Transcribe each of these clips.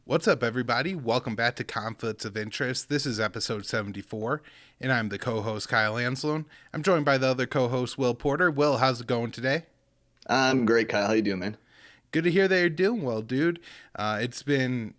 What's up, everybody? Welcome back to Conflicts of Interest. This is episode 74, and I'm the co host, Kyle Anslone. I'm joined by the other co host, Will Porter. Will, how's it going today? I'm great, Kyle. How you doing, man? Good to hear that you're doing well, dude. It's been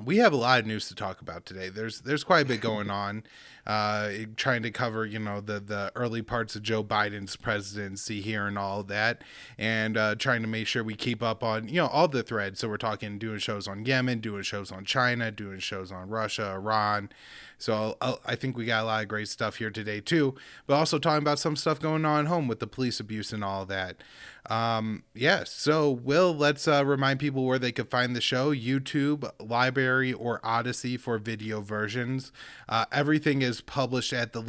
we have a lot of news to talk about today. There's quite a bit going on. Trying to cover the early parts of Joe Biden's presidency here and all of that, and trying to make sure we keep up on all the threads. So we're talking doing shows on Yemen, doing shows on China, doing shows on Russia, Iran. So I think we got a lot of great stuff here today too, but also talking about some stuff going on at home with the police abuse and all that. Yeah, so Will, let's remind people where they could find the show: YouTube, Library, or Odyssey for video versions. Everything is published at the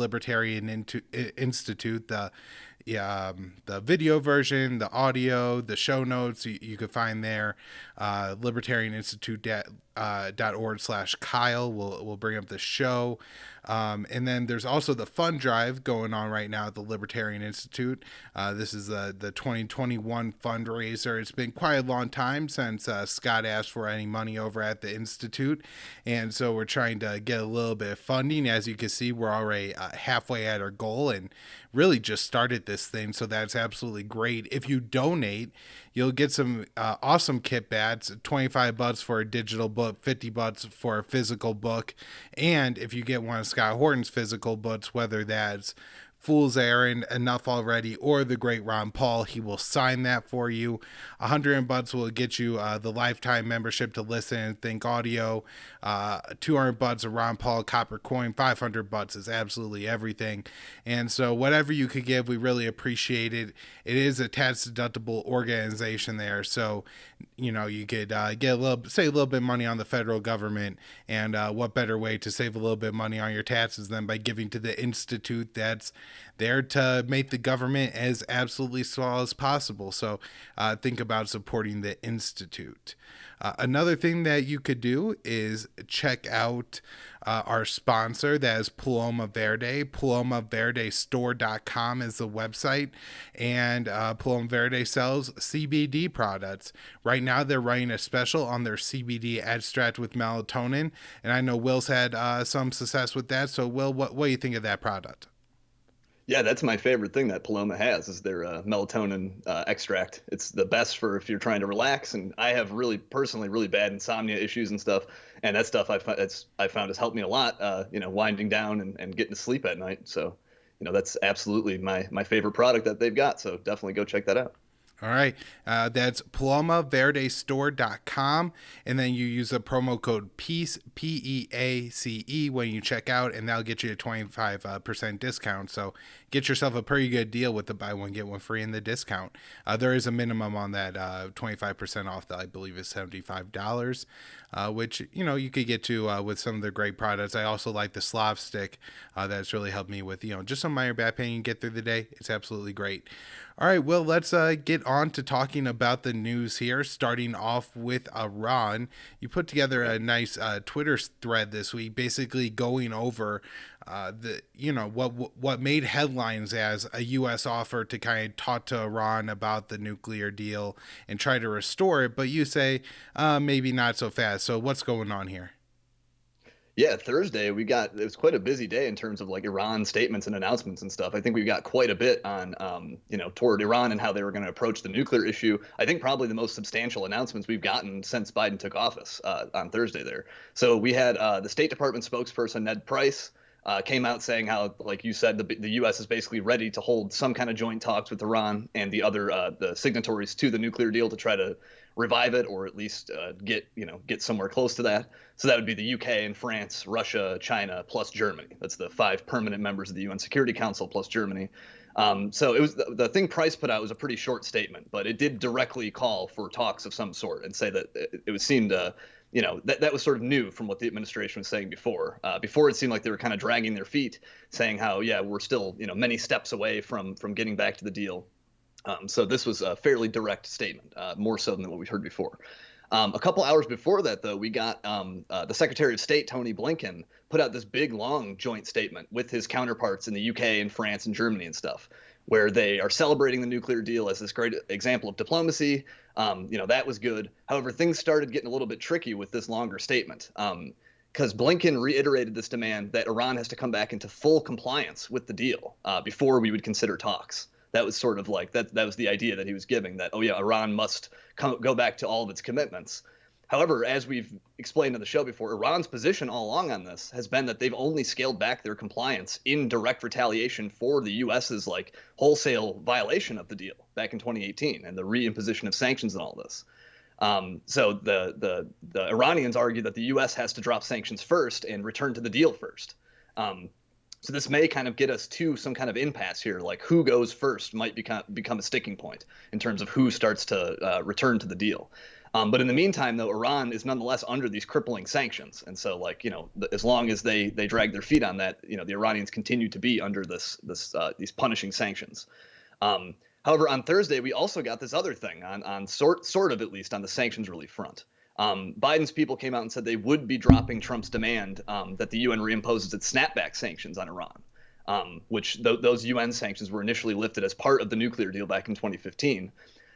Institute. The video version, the audio, the show notes you could find there. libertarianinstitute.org/Kyle will bring up the show. And then there's also the fund drive going on right now at the Libertarian Institute. This is the 2021 fundraiser. It's been quite a long time since Scott asked for any money over at the Institute. And so we're trying to get a little bit of funding. As you can see, we're already halfway at our goal and really just started this thing. So that's absolutely great. If you donate, you'll get some awesome kit bats, $25 for a digital book, $50 for a physical book. And if you get one of Scott Horton's physical books, whether that's Fool's Errand, Enough Already, or The Great Ron Paul, he will sign that for you. $100 will get you the lifetime membership to Listen and Think Audio. $200 a Ron Paul copper coin. $500 is absolutely everything. And so whatever you could give, we really appreciate it. It is a tax deductible organization there, so you could get save a little bit of money on the federal government. And what better way to save a little bit of money on your taxes than by giving to the institute that's there to make the government as absolutely small as possible. So think about supporting the institute. Another thing that you could do is check out our sponsor, that is Paloma Verde. PalomaVerdeStore.com is the website, and Paloma Verde sells CBD products. Right now, they're running a special on their CBD extract with melatonin, and I know Will's had some success with that. So, Will, what do you think of that product? Yeah, that's my favorite thing that Paloma has is their melatonin extract. It's the best for if you're trying to relax. And I have really personally really bad insomnia issues and stuff. And that stuff I found has helped me a lot, winding down and getting to sleep at night. So, that's absolutely my favorite product that they've got. So definitely go check that out. All right. That's PalomaVerdeStore.com. And then you use the promo code PEACE, PEACE, when you check out, and that'll get you a 25% discount. So get yourself a pretty good deal with the buy one, get one free in the discount. There is a minimum on that 25% off that I believe is $75, which, you could get to with some of the great products. I also like the Slav stick that's really helped me with, just some minor back pain and get through the day. It's absolutely great. All right, well, let's get on to talking about the news here, starting off with Iran. You put together a nice Twitter thread this week, basically going over what made headlines as a U.S. offer to kind of talk to Iran about the nuclear deal and try to restore it, but you say maybe not so fast. So what's going on here? Yeah, Thursday it was quite a busy day in terms of like Iran statements and announcements and stuff. I think we got quite a bit on, toward Iran and how they were going to approach the nuclear issue. I think probably the most substantial announcements we've gotten since Biden took office on Thursday there. So we had the State Department spokesperson Ned Price came out saying how, like you said, the U.S. is basically ready to hold some kind of joint talks with Iran and the signatories to the nuclear deal to try to revive it or at least get somewhere close to that. So that would be the UK and France, Russia, China, plus Germany. That's the 5 permanent members of the UN Security Council plus Germany. So it was the thing Price put out was a pretty short statement, but it did directly call for talks of some sort and say that it seemed that was sort of new from what the administration was saying before. Before it seemed like they were kind of dragging their feet, saying how, yeah, we're still, many steps away from getting back to the deal. So this was a fairly direct statement, more so than what we've heard before. A couple hours before that, though, we got the Secretary of State, Tony Blinken, put out this big, long joint statement with his counterparts in the UK and France and Germany and stuff, where they are celebrating the nuclear deal as this great example of diplomacy. That was good. However, things started getting a little bit tricky with this longer statement. Because Blinken reiterated this demand that Iran has to come back into full compliance with the deal before we would consider talks. That was sort of like that. That was the idea that he was giving. That, oh yeah, Iran must go back to all of its commitments. However, as we've explained in the show before, Iran's position all along on this has been that they've only scaled back their compliance in direct retaliation for the U.S.'s like wholesale violation of the deal back in 2018 and the reimposition of sanctions and all this. So the Iranians argue that the U.S. has to drop sanctions first and return to the deal first. So this may kind of get us to some kind of impasse here, like who goes first might become a sticking point in terms of who starts to return to the deal. But in the meantime, though, Iran is nonetheless under these crippling sanctions, and so as long as they drag their feet on that, the Iranians continue to be under these punishing sanctions. However, on Thursday, we also got this other thing on sort of at least on the sanctions relief front. Biden's people came out and said they would be dropping Trump's demand that the UN reimposes its snapback sanctions on Iran, which those UN sanctions were initially lifted as part of the nuclear deal back in 2015.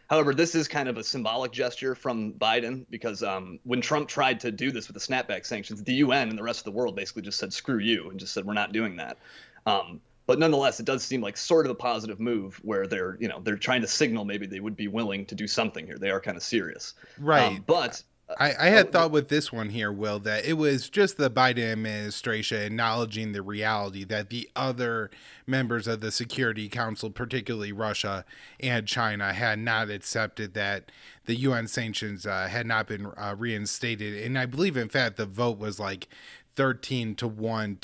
However, this is kind of a symbolic gesture from Biden because when Trump tried to do this with the snapback sanctions, the UN and the rest of the world basically just said, screw you, and just said, we're not doing that. But nonetheless, it does seem like sort of a positive move where they're trying to signal maybe they would be willing to do something here. They are kind of serious. Right. But I had thought with this one here, Will, that it was just the Biden administration acknowledging the reality that the other members of the Security Council, particularly Russia and China, had not accepted that the UN sanctions had not been reinstated. And I believe, in fact, the vote was like 13 to 1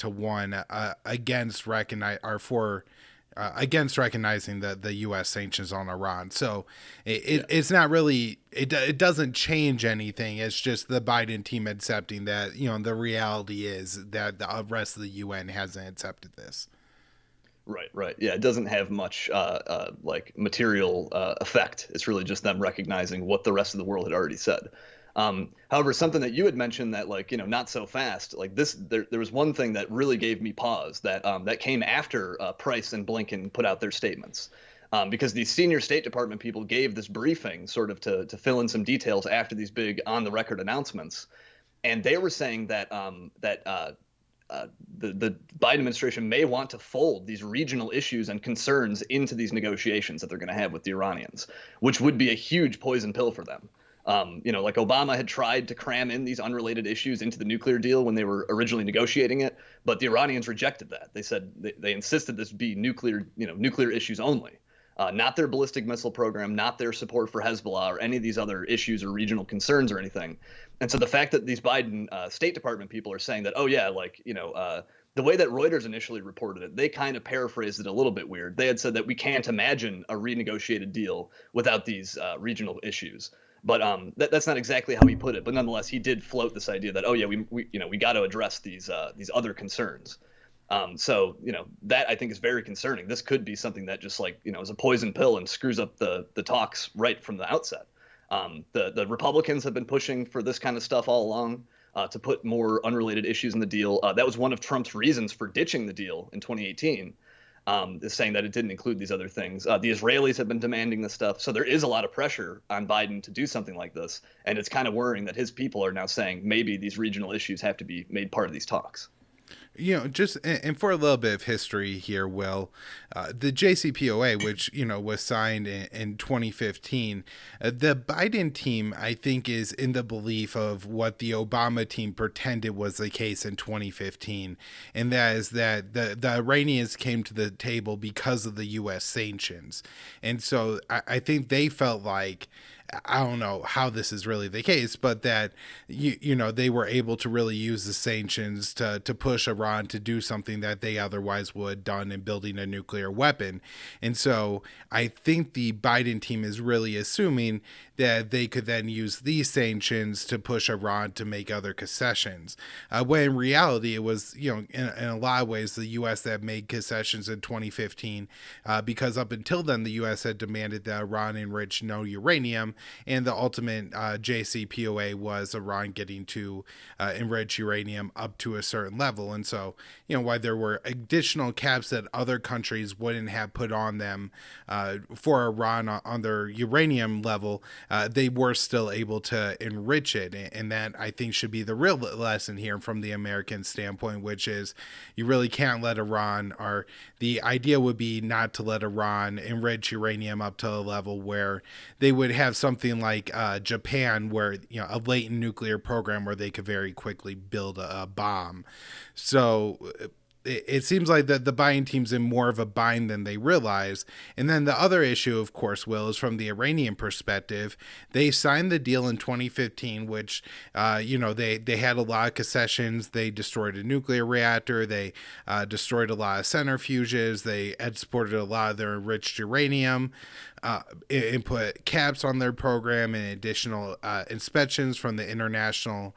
against against recognizing the U.S. sanctions on Iran. So it's not really, it doesn't change anything. It's just the Biden team accepting that, the reality is that the rest of the UN hasn't accepted this. Right. Yeah, it doesn't have much like material effect. It's really just them recognizing what the rest of the world had already said. However, something that you had mentioned that not so fast, like this, there was one thing that really gave me pause that came after Price and Blinken put out their statements. Because these senior State Department people gave this briefing sort of to fill in some details after these big on the record announcements. And they were saying that the Biden administration may want to fold these regional issues and concerns into these negotiations that they're going to have with the Iranians, which would be a huge poison pill for them. Like Obama had tried to cram in these unrelated issues into the nuclear deal when they were originally negotiating it, but the Iranians rejected that. They said they insisted this be nuclear issues only, not their ballistic missile program, not their support for Hezbollah or any of these other issues or regional concerns or anything. And so the fact that these Biden State Department people are saying that, oh yeah, the way that Reuters initially reported it, they kind of paraphrased it a little bit weird. They had said that we can't imagine a renegotiated deal without these regional issues. But that's not exactly how he put it. But nonetheless, he did float this idea that, oh yeah, we got to address these other concerns. So that I think is very concerning. This could be something that just is a poison pill and screws up the talks right from the outset. The Republicans have been pushing for this kind of stuff all along to put more unrelated issues in the deal. That was one of Trump's reasons for ditching the deal in 2018. Is saying that it didn't include these other things. The Israelis have been demanding this stuff. So there is a lot of pressure on Biden to do something like this. And it's kind of worrying that his people are now saying maybe these regional issues have to be made part of these talks. Just and for a little bit of history here, Will, the JCPOA, which was signed in 2015, the Biden team, I think, is in the belief of what the Obama team pretended was the case in 2015, and that is that the Iranians came to the table because of the U.S. sanctions, and so I think they felt like, I don't know how this is really the case, but that they were able to really use the sanctions to push Iran to do something that they otherwise would have done in building a nuclear weapon. And so I think the Biden team is really assuming that they could then use these sanctions to push Iran to make other concessions. When in reality, it was, in a lot of ways, the U.S. that made concessions in 2015, because up until then, the U.S. had demanded that Iran enrich no uranium, and the ultimate JCPOA was Iran getting to enrich uranium up to a certain level. And so, while there were additional caps that other countries wouldn't have put on them for Iran on their uranium level, they were still able to enrich it. And that, I think, should be the real lesson here from the American standpoint, which is you really can't let Iran, or the idea would be not to let Iran enrich uranium up to a level where they would have something like Japan, where a latent nuclear program where they could very quickly build a bomb. So it seems like the buying team's in more of a bind than they realize. And then the other issue, of course, Will, is from the Iranian perspective. They signed the deal in 2015, which, they had a lot of concessions. They destroyed a nuclear reactor. They destroyed a lot of centrifuges. They exported a lot of their enriched uranium. And put caps on their program and additional inspections from the International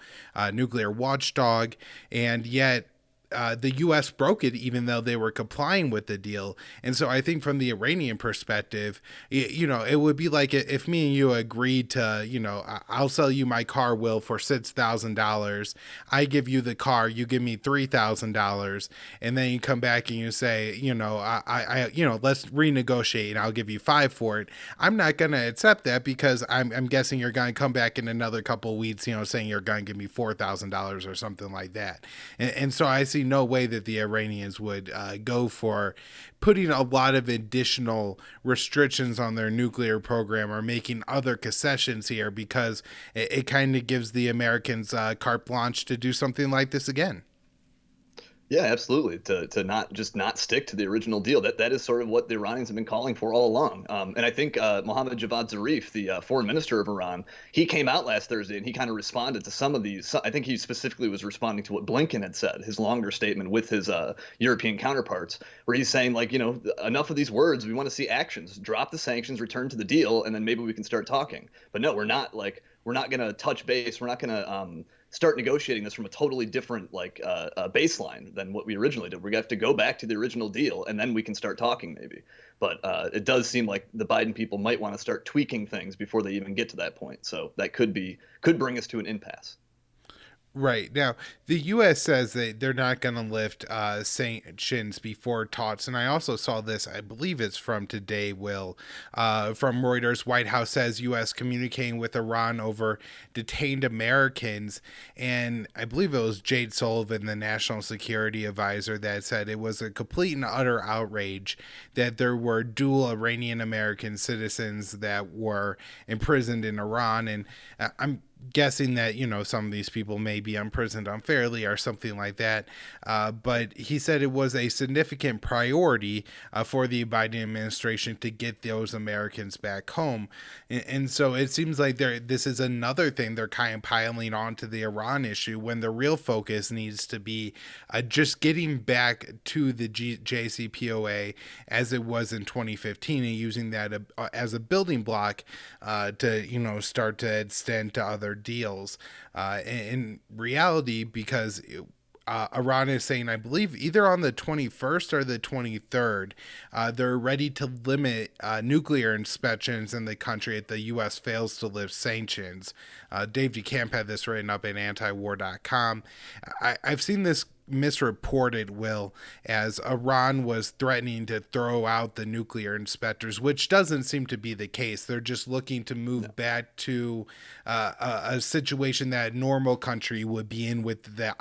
Nuclear Watchdog. And yet, the U.S. broke it, even though they were complying with the deal. And so I think from the Iranian perspective, it would be like if me and you agreed to, I'll sell you my car, Will, for $6,000. I give you the car, you give me $3,000, and then you come back and you say, let's renegotiate and I'll give you $5,000 for it. I'm not going to accept that, because I'm guessing you're going to come back in another couple of weeks, saying you're going to give me $4,000 or something like that. And so I see no way that the Iranians would go for putting a lot of additional restrictions on their nuclear program or making other concessions here, because it kind of gives the Americans carte blanche to do something like this again. Yeah, absolutely. To not stick to the original deal. That is sort of what the Iranians have been calling for all along. And I think Mohammad Javad Zarif, the foreign minister of Iran, he came out last Thursday and he kind of responded to some of these. I think he specifically was responding to what Blinken had said, his longer statement with his European counterparts, where he's saying, like, enough of these words. We want to see actions. Drop the sanctions, return to the deal, and then maybe we can start talking. But no, we're not going to touch base. We're not going to start negotiating this from a totally different baseline than what we originally did. We have to go back to the original deal, and then we can start talking maybe. But it does seem like the Biden people might want to start tweaking things before they even get to that point. So that could bring us to an impasse. Right. Now, the U.S. says that they're not going to lift sanctions before talks. And I also saw this, I believe it's from today, Will, from Reuters. White House says U.S. communicating with Iran over detained Americans. And I believe it was Jade Sullivan, the national security advisor, that said it was a complete and utter outrage that there were dual Iranian American citizens that were imprisoned in Iran. And I'm guessing that some of these people may be imprisoned unfairly or something like that, but he said it was a significant priority for the Biden administration to get those Americans back home. And so it seems like this is another thing they're kind of piling on to the Iran issue, when the real focus needs to be just getting back to the JCPOA as it was in 2015, and using that as a building block to start to extend to other deals. In reality, because Iran is saying, I believe either on the 21st or the 23rd, they're ready to limit nuclear inspections in the country if the U.S. fails to lift sanctions. Dave DeCamp had this written up in antiwar.com. I've seen this misreported, Will, as Iran was threatening to throw out the nuclear inspectors, which doesn't seem to be the case. They're just looking to move back to a situation that a normal country would be in with the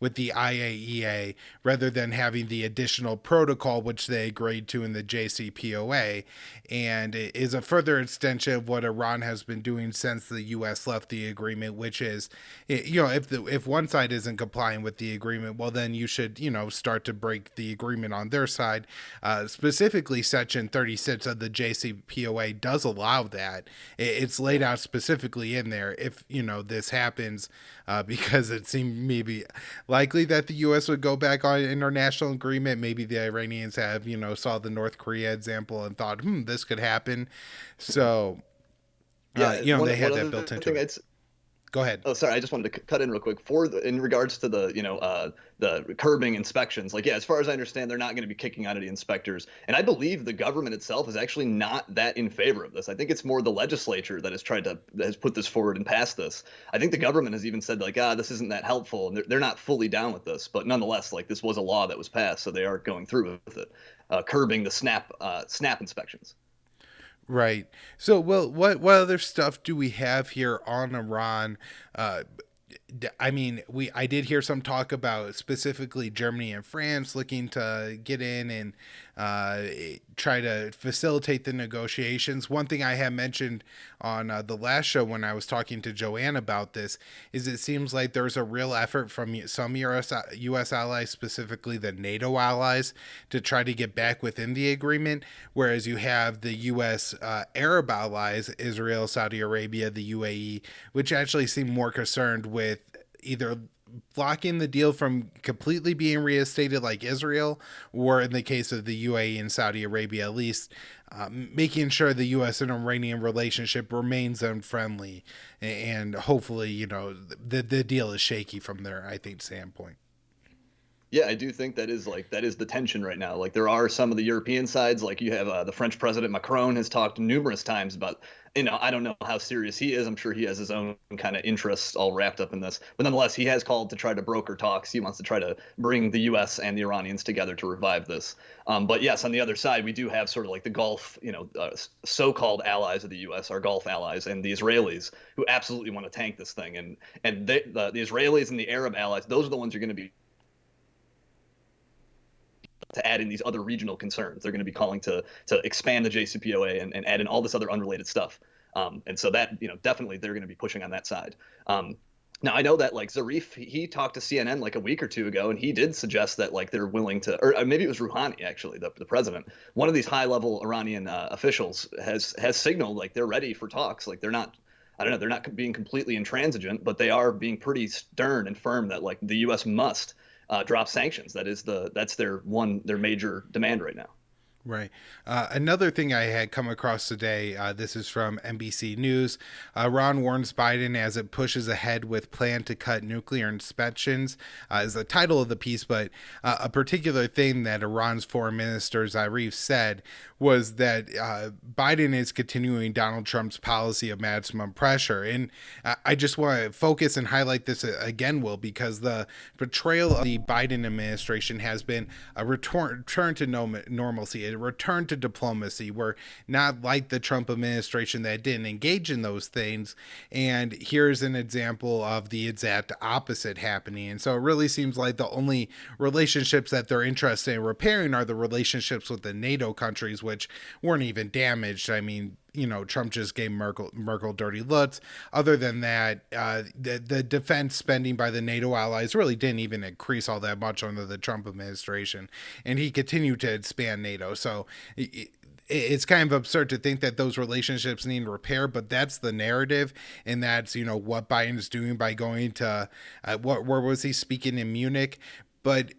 IAEA, rather than having the additional protocol which they agreed to in the JCPOA, and it is a further extension of what Iran has been doing since the U.S. left the agreement, which is, if one side isn't complying with the agreement, well, then you should, start to break the agreement on their side. Specifically, Section 36 of the JCPOA does allow that. It's laid out specifically in there. If, this happens, because it seemed maybe likely that the U.S. would go back on an international agreement. Maybe the Iranians have, saw the North Korea example and thought, this could happen. So, Yeah, they had that built into it. Go ahead. Oh, sorry. I just wanted to cut in real quick in regards to the curbing inspections. Like, yeah, as far as I understand, they're not going to be kicking out any inspectors, and I believe the government itself is actually not that in favor of this. I think it's more the legislature that has put this forward and passed this. I think the government has even said like, this isn't that helpful, and they're not fully down with this. But nonetheless, like this was a law that was passed, so they are going through with it, curbing the snap inspections. Right. So, well, what other stuff do we have here on Iran? Uh, I mean, I did hear some talk about specifically Germany and France looking to get in and uh, try to facilitate the negotiations. One thing I had mentioned on the last show when I was talking to Joanne about this is it seems like there's a real effort from some U.S. allies, specifically the NATO allies, to try to get back within the agreement, whereas you have the U.S. Arab allies, Israel, Saudi Arabia, the UAE, which actually seem more concerned with either blocking the deal from completely being reinstated like Israel, or in the case of the UAE and Saudi Arabia, at least making sure the U.S. and Iranian relationship remains unfriendly. And hopefully, the deal is shaky from their, I think, standpoint. Yeah, I do think that is the tension right now. Like there are some of the European sides, like you have the French President Macron has talked numerous times about, I don't know how serious he is. I'm sure he has his own kind of interests all wrapped up in this, but nonetheless, he has called to try to broker talks. He wants to try to bring the U.S. and the Iranians together to revive this. But yes, on the other side, we do have sort of like the Gulf, so-called allies of the U.S., our Gulf allies, and the Israelis who absolutely want to tank this thing. And the Israelis and the Arab allies, those are the ones who are going to be to add in these other regional concerns. They're going to be calling to expand the JCPOA and add in all this other unrelated stuff. And so that definitely they're going to be pushing on that side. Now I know that like Zarif, he talked to CNN like a week or two ago, and he did suggest that like they're willing to, or maybe it was Rouhani actually, the president, one of these high-level Iranian officials has signaled like they're ready for talks. Like they're not, I don't know, they're not being completely intransigent, but they are being pretty stern and firm that like the U.S. must drop sanctions. That's their major demand right now. Right. Another thing I had come across today, this is from NBC News. Iran warns Biden as it pushes ahead with plan to cut nuclear inspections, is the title of the piece. But a particular thing that Iran's foreign minister Zarif said was that Biden is continuing Donald Trump's policy of maximum pressure. And I just want to focus and highlight this again, Will, because the portrayal of the Biden administration has been a return to normalcy, a return to diplomacy. We're not like the Trump administration that didn't engage in those things. And here's an example of the exact opposite happening. And so it really seems like the only relationships that they're interested in repairing are the relationships with the NATO countries, which weren't even damaged. I mean, Trump just gave Merkel dirty looks. Other than that, the defense spending by the NATO allies really didn't even increase all that much under the Trump administration, and he continued to expand NATO. So it's kind of absurd to think that those relationships need repair, but that's the narrative, and that's what Biden's doing by going to where was he speaking in Munich. But,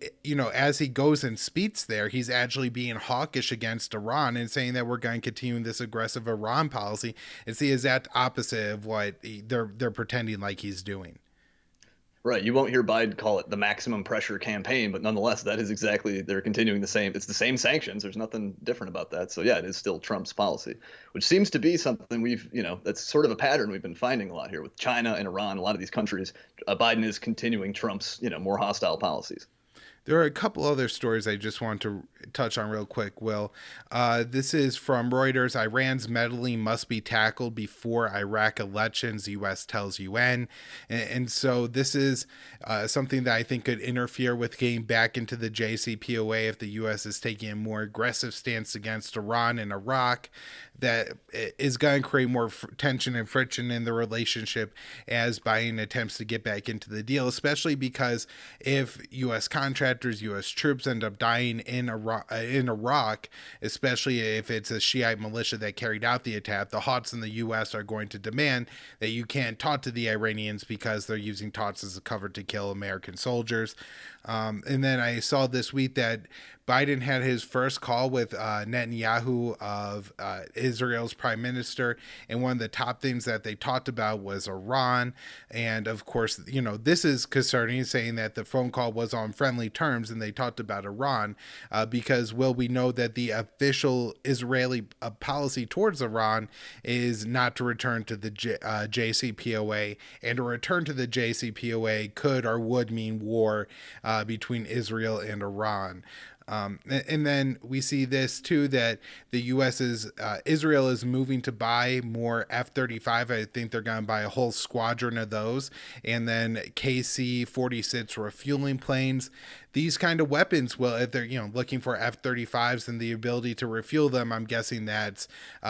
as he goes and speaks there, he's actually being hawkish against Iran and saying that we're going to continue this aggressive Iran policy. It's the exact opposite of what they're pretending like he's doing. Right. You won't hear Biden call it the maximum pressure campaign, but nonetheless, that is exactly, they're continuing the same. It's the same sanctions. There's nothing different about that. So yeah, it is still Trump's policy, which seems to be something that's sort of a pattern we've been finding a lot here with China and Iran, a lot of these countries. Biden is continuing Trump's, more hostile policies. There are a couple other stories I just want to touch on real quick, Will. This is from Reuters. Iran's meddling must be tackled before Iraq elections, U.S. tells UN. And so this is something that I think could interfere with getting back into the JCPOA if the U.S. is taking a more aggressive stance against Iran and Iraq. That is going to create more tension and friction in the relationship as Biden attempts to get back into the deal, especially because if U.S. contractors, U.S. troops end up dying in Iraq, especially if it's a Shiite militia that carried out the attack, the Houthis in the U.S. are going to demand that you can't talk to the Iranians because they're using Houthis as a cover to kill American soldiers. And then I saw this week that Biden had his first call with Netanyahu of Israel's prime minister, and one of the top things that they talked about was Iran. And of course, this is concerning, saying that the phone call was on friendly terms, and they talked about Iran because, well, we know that the official Israeli policy towards Iran is not to return to the JCPOA, and a return to the JCPOA could or would mean war between Israel and Iran. And then we see this too, that the U.S. Israel is moving to buy more F-35. I think they're going to buy a whole squadron of those, and then KC-46 refueling planes. These kind of weapons, well, if they're looking for F-35s and the ability to refuel them, I'm guessing that's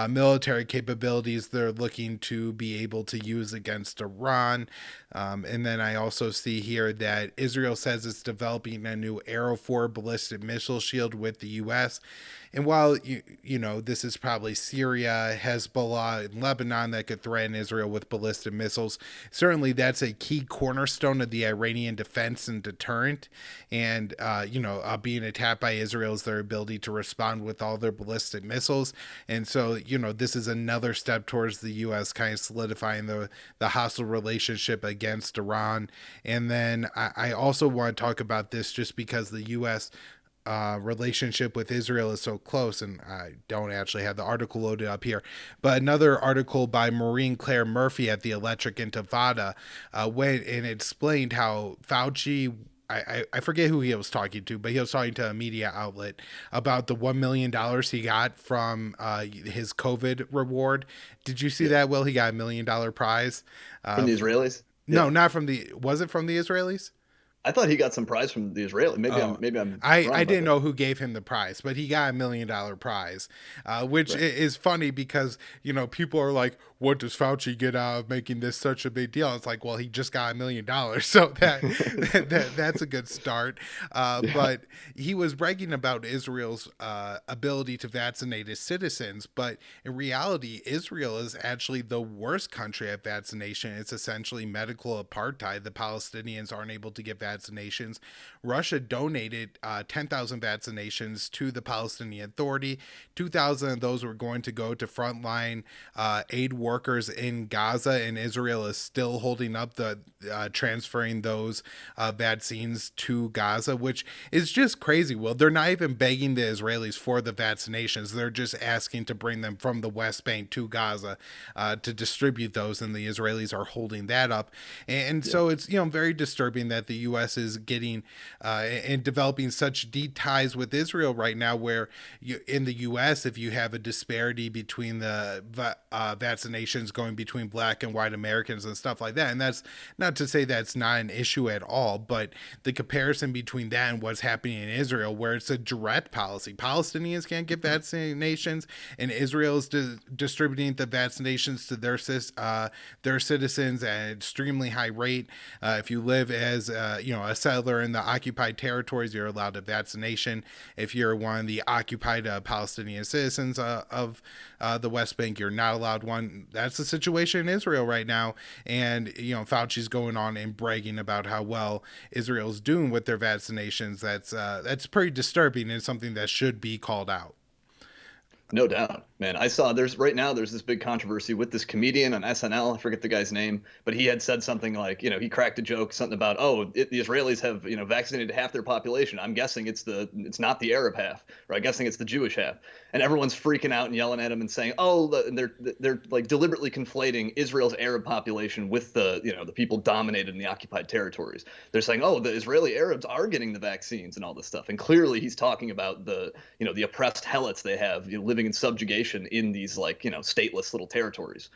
military capabilities they're looking to be able to use against Iran. And then I also see here that Israel says it's developing a new Arrow 4 ballistic missile shield with the U.S. And while, this is probably Syria, Hezbollah, and Lebanon that could threaten Israel with ballistic missiles, certainly that's a key cornerstone of the Iranian defense and deterrent. And, being attacked by Israel is their ability to respond with all their ballistic missiles. And so, this is another step towards the U.S. kind of solidifying the hostile relationship against Iran. And then I also want to talk about this just because the U.S. Relationship with Israel is so close, and I don't actually have the article loaded up here, but another article by Maureen Claire Murphy at the Electric Intifada went and explained how Fauci, I forget who he was talking to, but he was talking to a media outlet about the $1 million he got from his COVID reward. Did you see that? Well, he got $1 million prize from the Israelis. No, not from was it from the Israelis? I thought he got some prize from the Israeli. Maybe I'm. I didn't know who gave him the prize, but he got $1 million prize, which is funny because people are like, "What does Fauci get out of making this such a big deal?" It's like, well, he just got $1 million, so that's a good start. But he was bragging about Israel's ability to vaccinate its citizens, but in reality, Israel is actually the worst country at vaccination. It's essentially medical apartheid. The Palestinians aren't able to get vaccinations. Russia donated 10,000 vaccinations to the Palestinian Authority. 2,000 of those were going to go to frontline aid workers in Gaza, and Israel is still holding up the transferring those vaccines to Gaza, which is just crazy. Well, they're not even begging the Israelis for the vaccinations. They're just asking to bring them from the West Bank to Gaza to distribute those, and the Israelis are holding that up. And so it's very disturbing that the U.S. is getting and developing such deep ties with Israel right now, where in the U.S., if you have a disparity between the vaccinations going between black and white Americans and stuff like that, and that's not to say that's not an issue at all, but the comparison between that and what's happening in Israel, where it's a direct policy, Palestinians can't get vaccinations, and Israel is distributing the vaccinations to their citizens at an extremely high rate. If you live as a settler in the occupied territories, you're allowed a vaccination. If you're one of the occupied Palestinian citizens of the West Bank, you're not allowed one. That's the situation in Israel right now. And, Fauci's going on and bragging about how well Israel's doing with their vaccinations. That's pretty disturbing and something that should be called out. No doubt, man. I saw there's this big controversy with this comedian on SNL. I forget the guy's name, but he had said something like, he cracked a joke, something about, the Israelis have, vaccinated half their population. I'm guessing it's not the Arab half, or I'm guessing it's the Jewish half. And everyone's freaking out and yelling at him and saying, they're like deliberately conflating Israel's Arab population with the people dominated in the occupied territories. They're saying, the Israeli Arabs are getting the vaccines and all this stuff. And clearly he's talking about the oppressed helots they have, living in subjugation in these stateless little territories.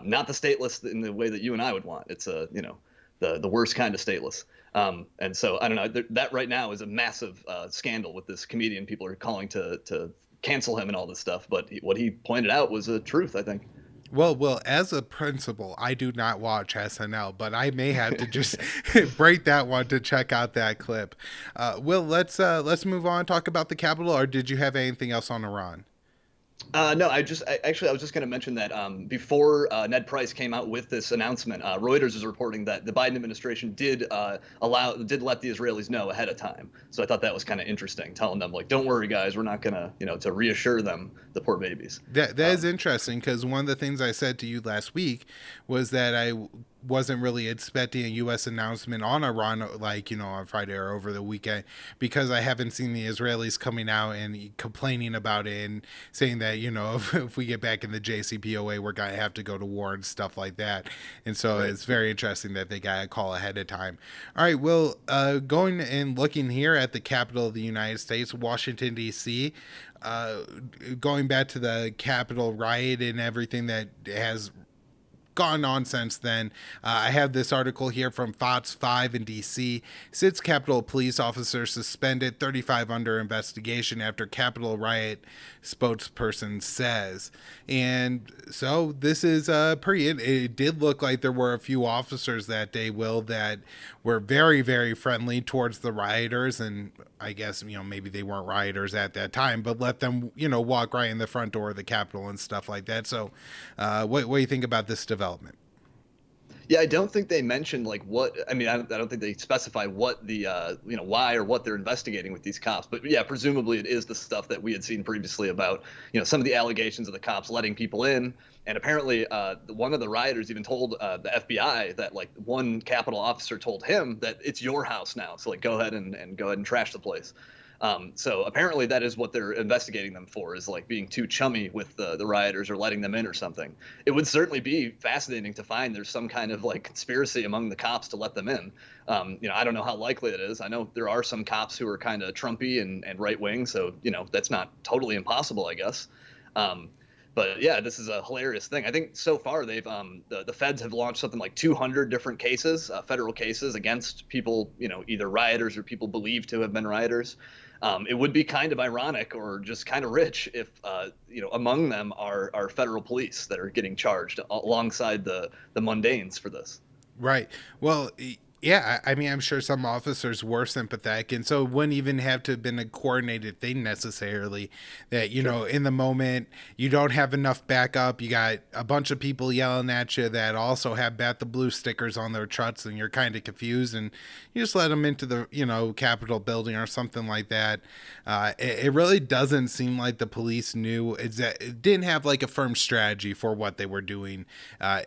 Not the stateless in the way that you and I would want. It's the worst kind of stateless. And so I don't know, that right now is a massive scandal with this comedian. People are calling to cancel him and all this stuff. But what he pointed out was a truth, I think. Well, as a principal, I do not watch SNL, but I may have to just break that one to check out that clip. Will, let's move on, talk about the Capitol, or did you have anything else on Iran? No, actually I was just going to mention that before Ned Price came out with this announcement, Reuters is reporting that the Biden administration did let the Israelis know ahead of time. So I thought that was kind of interesting, telling them like, don't worry, guys, we're not gonna, to reassure them, the poor babies. That is Um, interesting because one of the things I said to you last week was that wasn't really expecting a U.S. announcement on Iran, like on Friday or over the weekend, because I haven't seen the Israelis coming out and complaining about it and saying that if we get back in the JCPOA, we're gonna have to go to war and stuff like that. And so right. it's very interesting that they got a call ahead of time. All right, well, going and looking here at the capital of the United States, Washington D.C. Uh, Going back to the Capitol riot and everything that has gone on since then. I have this article here from Fox 5 in DC. Sits Capitol police officer suspended, 35 under investigation after Capitol riot, spokesperson says. And so this is pretty. It did look like there were a few officers that day, Will, that were very, very friendly towards the rioters. And I guess, maybe they weren't rioters at that time, but let them, walk right in the front door of the Capitol and stuff like that. So what do you think about this development? Yeah, I don't think they mentioned like what. I mean, I don't think they specify what the why or what they're investigating with these cops. But yeah, presumably it is the stuff that we had seen previously about some of the allegations of the cops letting people in, and apparently one of the rioters even told the FBI that like one Capitol officer told him that it's your house now, so like go ahead and go ahead and trash the place. So apparently that is what they're investigating them for, is like being too chummy with the rioters or letting them in or something. It would certainly be fascinating to find there's some kind of like conspiracy among the cops to let them in. I don't know how likely it is. I know there are some cops who are kind of Trumpy and right wing, so that's not totally impossible, I guess. Um, but yeah, this is a hilarious thing. I think so far they've the feds have launched something like 200 different cases, federal cases against people, either rioters or people believed to have been rioters. It would be kind of ironic or just kind of rich if among them are federal police that are getting charged alongside the mundanes for this. Right. Well, yeah, I mean, I'm sure some officers were sympathetic, and so it wouldn't even have to have been a coordinated thing necessarily. That, Sure. in the moment, you don't have enough backup. You got a bunch of people yelling at you that also have Bat the Blue stickers on their trucks, and you're kind of confused, and you just let them into the, Capitol building or something like that. It really doesn't seem like the police knew it didn't have like a firm strategy for what they were doing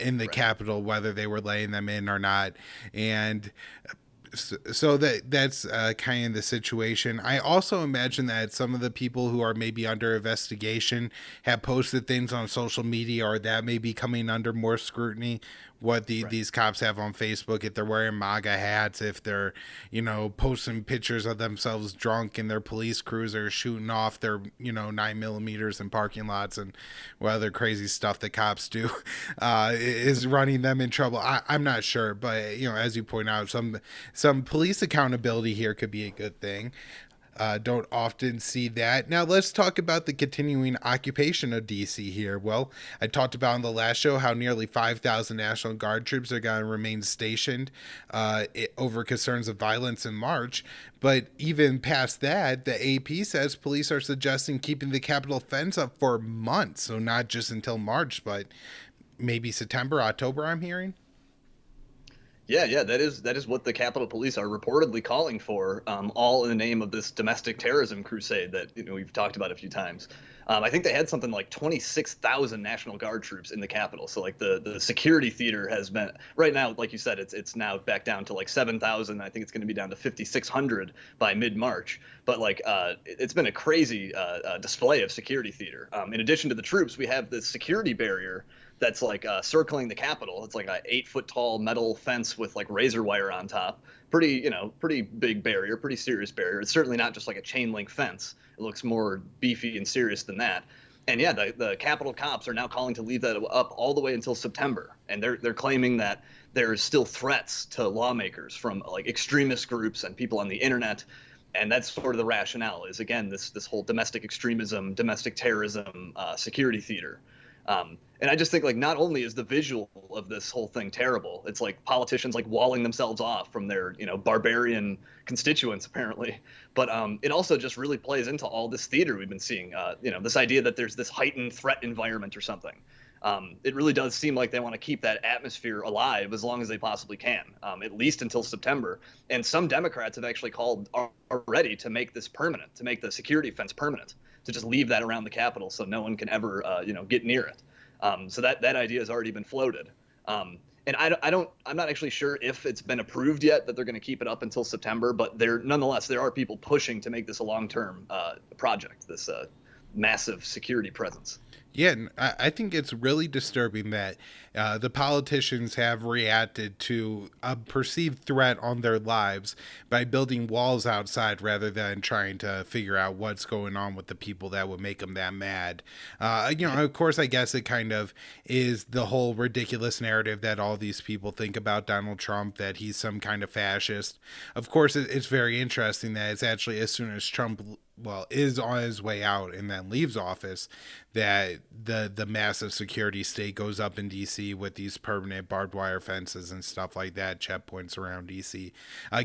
in the Right. Capitol, whether they were letting them in or not. And so that's kind of the situation. I also imagine that some of the people who are maybe under investigation have posted things on social media, or that may be coming under more scrutiny. What Right. these cops have on Facebook, if they're wearing MAGA hats, if they're posting pictures of themselves drunk in their police cruiser shooting off their 9 millimeters in parking lots and what other crazy stuff that cops do, is running them in trouble. I'm not sure, but as you point out, some police accountability here could be a good thing. Don't often see that. Now, let's talk about the continuing occupation of DC here. Well, I talked about on the last show how nearly 5,000 National Guard troops are going to remain stationed over concerns of violence in March. But even past that, the AP says police are suggesting keeping the Capitol fence up for months. So, not just until March, but maybe September, October, I'm hearing. Yeah, that is what the Capitol Police are reportedly calling for, all in the name of this domestic terrorism crusade that we've talked about a few times. I think they had something like 26,000 National Guard troops in the Capitol. So like the security theater has been right now, like you said, it's now back down to like 7,000. I think it's going to be down to 5,600 by mid-March. But like it's been a crazy display of security theater. In addition to the troops, we have this security barrier that's like circling the Capitol. It's like a 8 foot tall metal fence with like razor wire on top. Pretty big barrier, pretty serious barrier. It's certainly not just like a chain link fence. It looks more beefy and serious than that. And yeah, the Capitol cops are now calling to leave that up all the way until September. And they're claiming that there's still threats to lawmakers from like extremist groups and people on the internet. And that's sort of the rationale, is again this whole domestic extremism, domestic terrorism, security theater. And I just think like not only is the visual of this whole thing terrible, it's like politicians like walling themselves off from their barbarian constituents apparently, but it also just really plays into all this theater we've been seeing. This idea that there's this heightened threat environment or something. It really does seem like they want to keep that atmosphere alive as long as they possibly can, at least until September. And some Democrats have actually called already to make this permanent, to make the security fence permanent, to just leave that around the Capitol so no one can ever, get near it. So that idea has already been floated. And I'm not actually sure if it's been approved yet that they're going to keep it up until September, but nonetheless, there are people pushing to make this a long-term project, this massive security presence. Yeah, and I think it's really disturbing that the politicians have reacted to a perceived threat on their lives by building walls outside rather than trying to figure out what's going on with the people that would make them that mad. Of course, I guess it kind of is the whole ridiculous narrative that all these people think about Donald Trump, that he's some kind of fascist. Of course, it's very interesting that it's actually as soon as Trump is on his way out and then leaves office, that the massive security state goes up in DC with these permanent barbed wire fences and stuff like that, checkpoints around DC.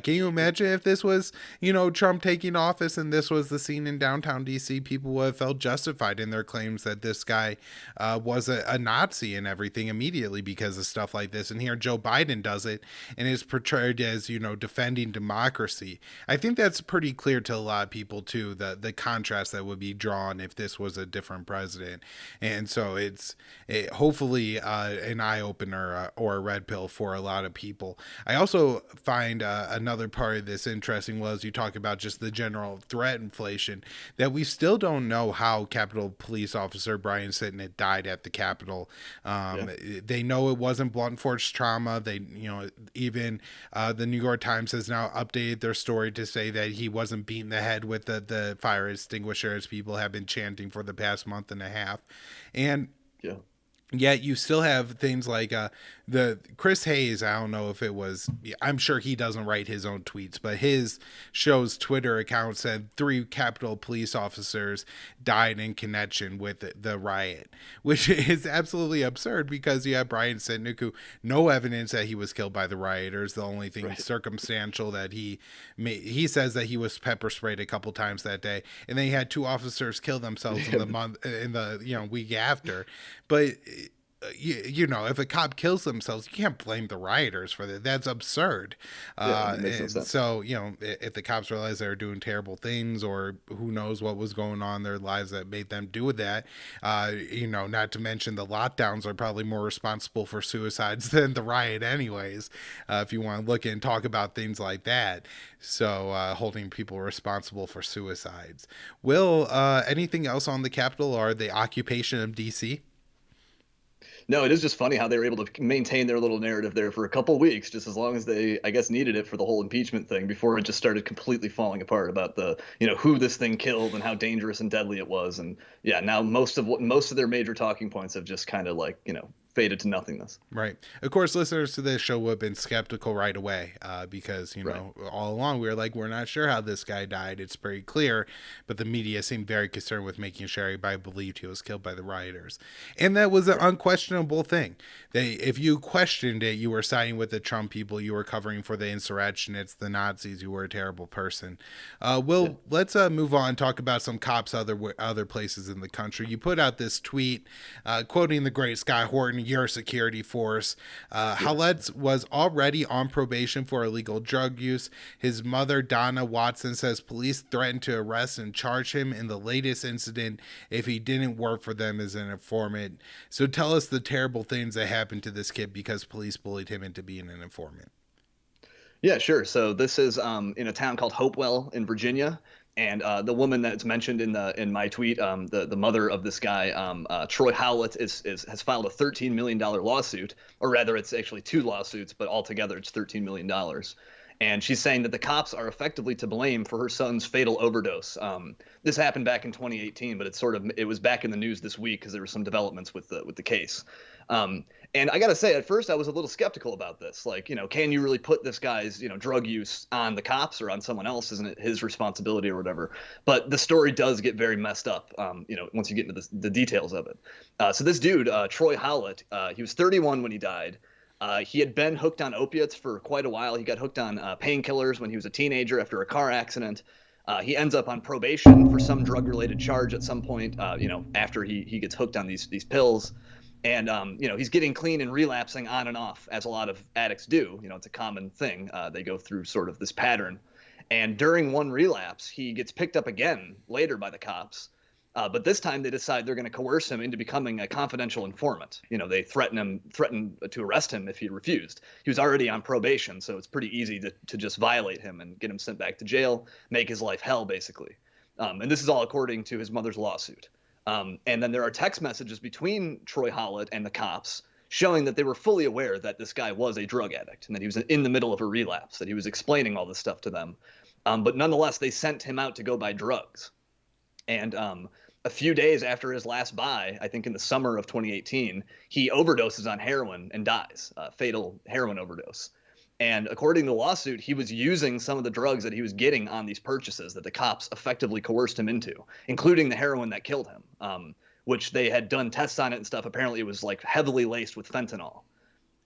Can you imagine if this was, Trump taking office and this was the scene in downtown DC? People would have felt justified in their claims that this guy was a Nazi and everything immediately because of stuff like this. And here Joe Biden does it and is portrayed as, defending democracy. I think that's pretty clear to a lot of people too, the contrast that would be drawn if this was a different president. And so it's hopefully an eye-opener or a red pill for a lot of people. I also find another part of this interesting was you talk about just the general threat inflation, that we still don't know how Capitol Police Officer Brian Sitton died at the Capitol. They know it wasn't blunt force trauma. They, even the New York Times has now updated their story to say that he wasn't beaten the head with the fire extinguisher, as people have been chanting for the past month and a half. And yeah. Yet you still have things like the Chris Hayes. I don't know if it was. I'm sure he doesn't write his own tweets, but his show's Twitter account said 3 Capitol police officers died in connection with the riot, which is absolutely absurd because you have Brian Sitnick, no evidence that he was killed by the rioters. The only thing circumstantial that he says that he was pepper sprayed a couple times that day, and then he had 2 officers kill themselves in the week after, but. If a cop kills themselves, you can't blame the rioters for that. That's absurd. Makes no sense. So, if the cops realize they were doing terrible things, or who knows what was going on in their lives that made them do that, not to mention the lockdowns are probably more responsible for suicides than the riot anyways, if you want to look and talk about things like that. So, holding people responsible for suicides. Will, anything else on the Capitol or the occupation of DC? No, it is just funny how they were able to maintain their little narrative there for a couple weeks, just as long as they, I guess, needed it for the whole impeachment thing before it just started completely falling apart about who this thing killed and how dangerous and deadly it was. And yeah, now most of their major talking points have just kind of faded to nothingness. Right. Of course, listeners to this show would have been skeptical right away because, all along we were like, we're not sure how this guy died. It's very clear. But the media seemed very concerned with making sure everybody believed he was killed by the rioters. And that was an unquestionable thing. If you questioned it, you were siding with the Trump people. You were covering for the insurrectionists, the Nazis. You were a terrible person. Let's move on and talk about some cops other places in the country. You put out this tweet quoting the great Scott Horton, your security force. Hallett was already on probation for illegal drug use. His mother, Donna Watson, says police threatened to arrest and charge him in the latest incident if he didn't work for them as an informant. So tell us the terrible things that happened to this kid because police bullied him into being an informant. Yeah, sure. So this is in a town called Hopewell in Virginia. And the woman that's mentioned in my tweet, the mother of this guy, Troy Howlett, has filed a $13 million lawsuit, or rather, it's actually 2 lawsuits, but altogether it's $13 million. And she's saying that the cops are effectively to blame for her son's fatal overdose. This happened back in 2018, but it was back in the news this week because there were some developments with the case. Um, and I gotta say, at first I was a little skeptical about this. Like, can you really put this guy's drug use on the cops or on someone else? Isn't it his responsibility or whatever? But the story does get very messed up. Once you get into the details of it. So this dude, Troy Howlett, he was 31 when he died. He had been hooked on opiates for quite a while. He got hooked on painkillers when he was a teenager after a car accident. He ends up on probation for some drug-related charge at some point. After he gets hooked on these pills, and he's getting clean and relapsing on and off, as a lot of addicts do. It's a common thing. They go through sort of this pattern, and during one relapse, he gets picked up again later by the cops. But this time they decide they're going to coerce him into becoming a confidential informant. They threaten to arrest him if he refused. He was already on probation, so it's pretty easy to just violate him and get him sent back to jail, make his life hell, basically. And this is all according to his mother's lawsuit. And then there are text messages between Troy Hollett and the cops showing that they were fully aware that this guy was a drug addict and that he was in the middle of a relapse, that he was explaining all this stuff to them. But nonetheless, they sent him out to go buy drugs. And a few days after his last buy, I think in the summer of 2018, he overdoses on heroin and dies, fatal heroin overdose. And according to the lawsuit, he was using some of the drugs that he was getting on these purchases that the cops effectively coerced him into, including the heroin that killed him, which they had done tests on it and stuff. Apparently, it was like heavily laced with fentanyl.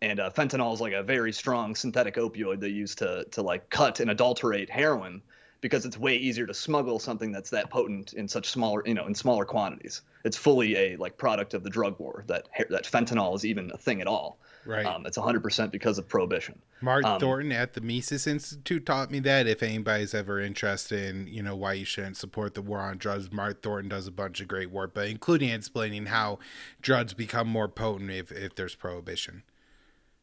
And fentanyl is like a very strong synthetic opioid they use to like cut and adulterate heroin, because it's way easier to smuggle something that's that potent in such smaller quantities. It's fully a like product of the drug war that fentanyl is even a thing at all. Right. It's 100% because of prohibition. Mark Thornton at the Mises Institute taught me that if anybody's ever interested in, why you shouldn't support the war on drugs, Mark Thornton does a bunch of great work, but including explaining how drugs become more potent if there's prohibition.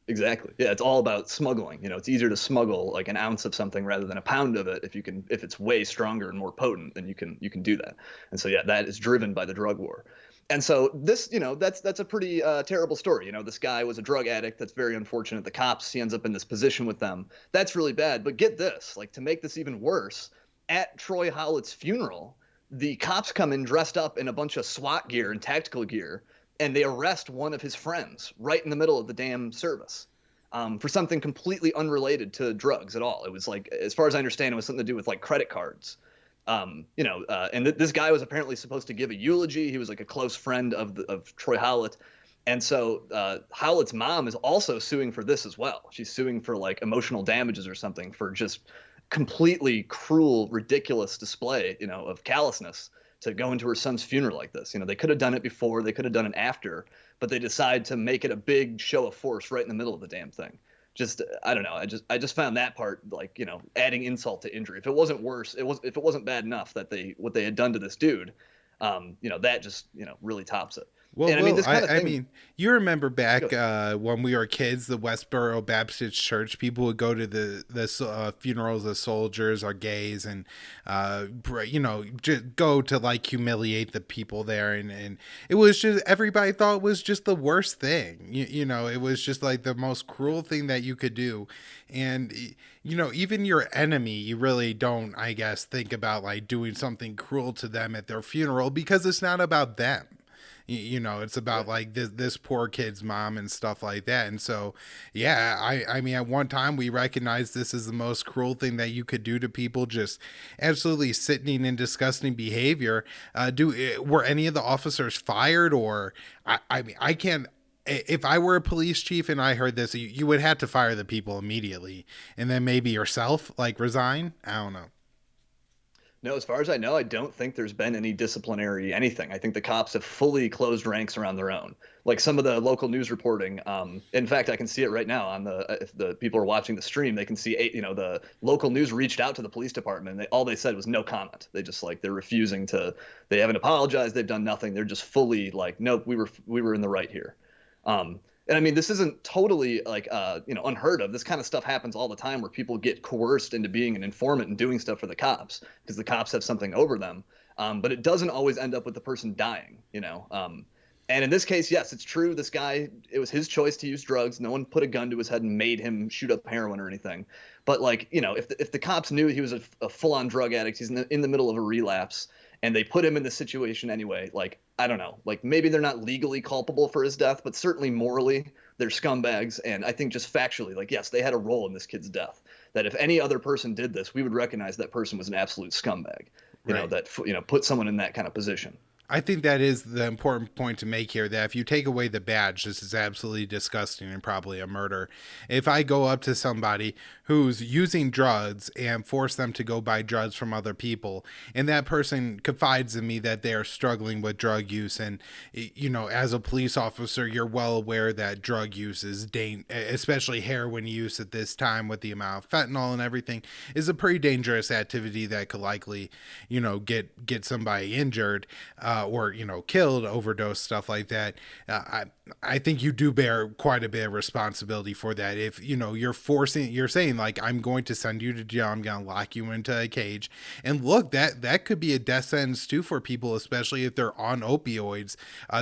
Exactly. Yeah, it's all about smuggling. It's easier to smuggle like an ounce of something rather than a pound of it. If it's way stronger and more potent, then you can do that. And so yeah, that is driven by the drug war. And so this, that's a pretty terrible story. This guy was a drug addict. That's very unfortunate. The cops, he ends up in this position with them. That's really bad. But get this, like to make this even worse, at Troy Howlett's funeral, the cops come in dressed up in a bunch of SWAT gear and tactical gear, and they arrest one of his friends right in the middle of the damn service for something completely unrelated to drugs at all. It was like, as far as I understand, it was something to do with like credit cards. This guy was apparently supposed to give a eulogy. He was like a close friend of Troy Howlett. And so Howlett's mom is also suing for this as well. She's suing for like emotional damages or something for just completely cruel, ridiculous display, of callousness to go into her son's funeral like this. They could have done it before, they could have done it after, but they decide to make it a big show of force right in the middle of the damn thing. Just, I don't know. I just found that part like, adding insult to injury. If it wasn't worse, if it wasn't bad enough that what they had done to this dude, that just, really tops it. Well, and Will, this kind of thing, I mean, you remember back when we were kids, the Westboro Baptist Church, people would go to the funerals of soldiers or gays and, just go to like humiliate the people there. And it was just, everybody thought it was just the worst thing. It was just like the most cruel thing that you could do. And, even your enemy, you really don't, I guess, think about like doing something cruel to them at their funeral because it's not about them. It's about like this poor kid's mom and stuff like that. And so, yeah, I mean, at one time we recognized this as the most cruel thing that you could do to people, just absolutely sickening and disgusting behavior. Were any of the officers fired? Or I mean, I can't. If I were a police chief and I heard this, you would have to fire the people immediately, and then maybe yourself, like resign. I don't know. No, as far as I know, I don't think there's been any disciplinary anything. I think the cops have fully closed ranks around their own. Like some of the local news reporting. In fact, I can see it right now on if the people are watching the stream, they can see the local news reached out to the police department. And all they said was no comment. They just like they're refusing to. They haven't apologized. They've done nothing. They're just fully like, nope, we were in the right here. And I mean, this isn't totally like, unheard of. This kind of stuff happens all the time where people get coerced into being an informant and doing stuff for the cops because the cops have something over them. But it doesn't always end up with the person dying, And in this case, yes, it's true. This guy, it was his choice to use drugs. No one put a gun to his head and made him shoot up heroin or anything. But like, if the cops knew he was a full-on drug addict, he's in the middle of a relapse, and they put him in this situation anyway, like, I don't know, like maybe they're not legally culpable for his death, but certainly morally they're scumbags. And I think just factually, like, yes, they had a role in this kid's death. That if any other person did this, we would recognize that person was an absolute scumbag. Right. That put someone in that kind of position. I think that is the important point to make here, that if you take away the badge, this is absolutely disgusting and probably a murder. If I go up to somebody who's using drugs and force them to go buy drugs from other people, and that person confides in me that they are struggling with drug use, and as a police officer, you're well aware that drug use is especially heroin use at this time with the amount of fentanyl and everything, is a pretty dangerous activity that could likely, get somebody injured. Or killed, overdose, stuff like that. I think you do bear quite a bit of responsibility for that. If you're saying like, I'm going to send you to jail, I'm going to lock you into a cage, and look, that could be a death sentence too for people, especially if they're on opioids.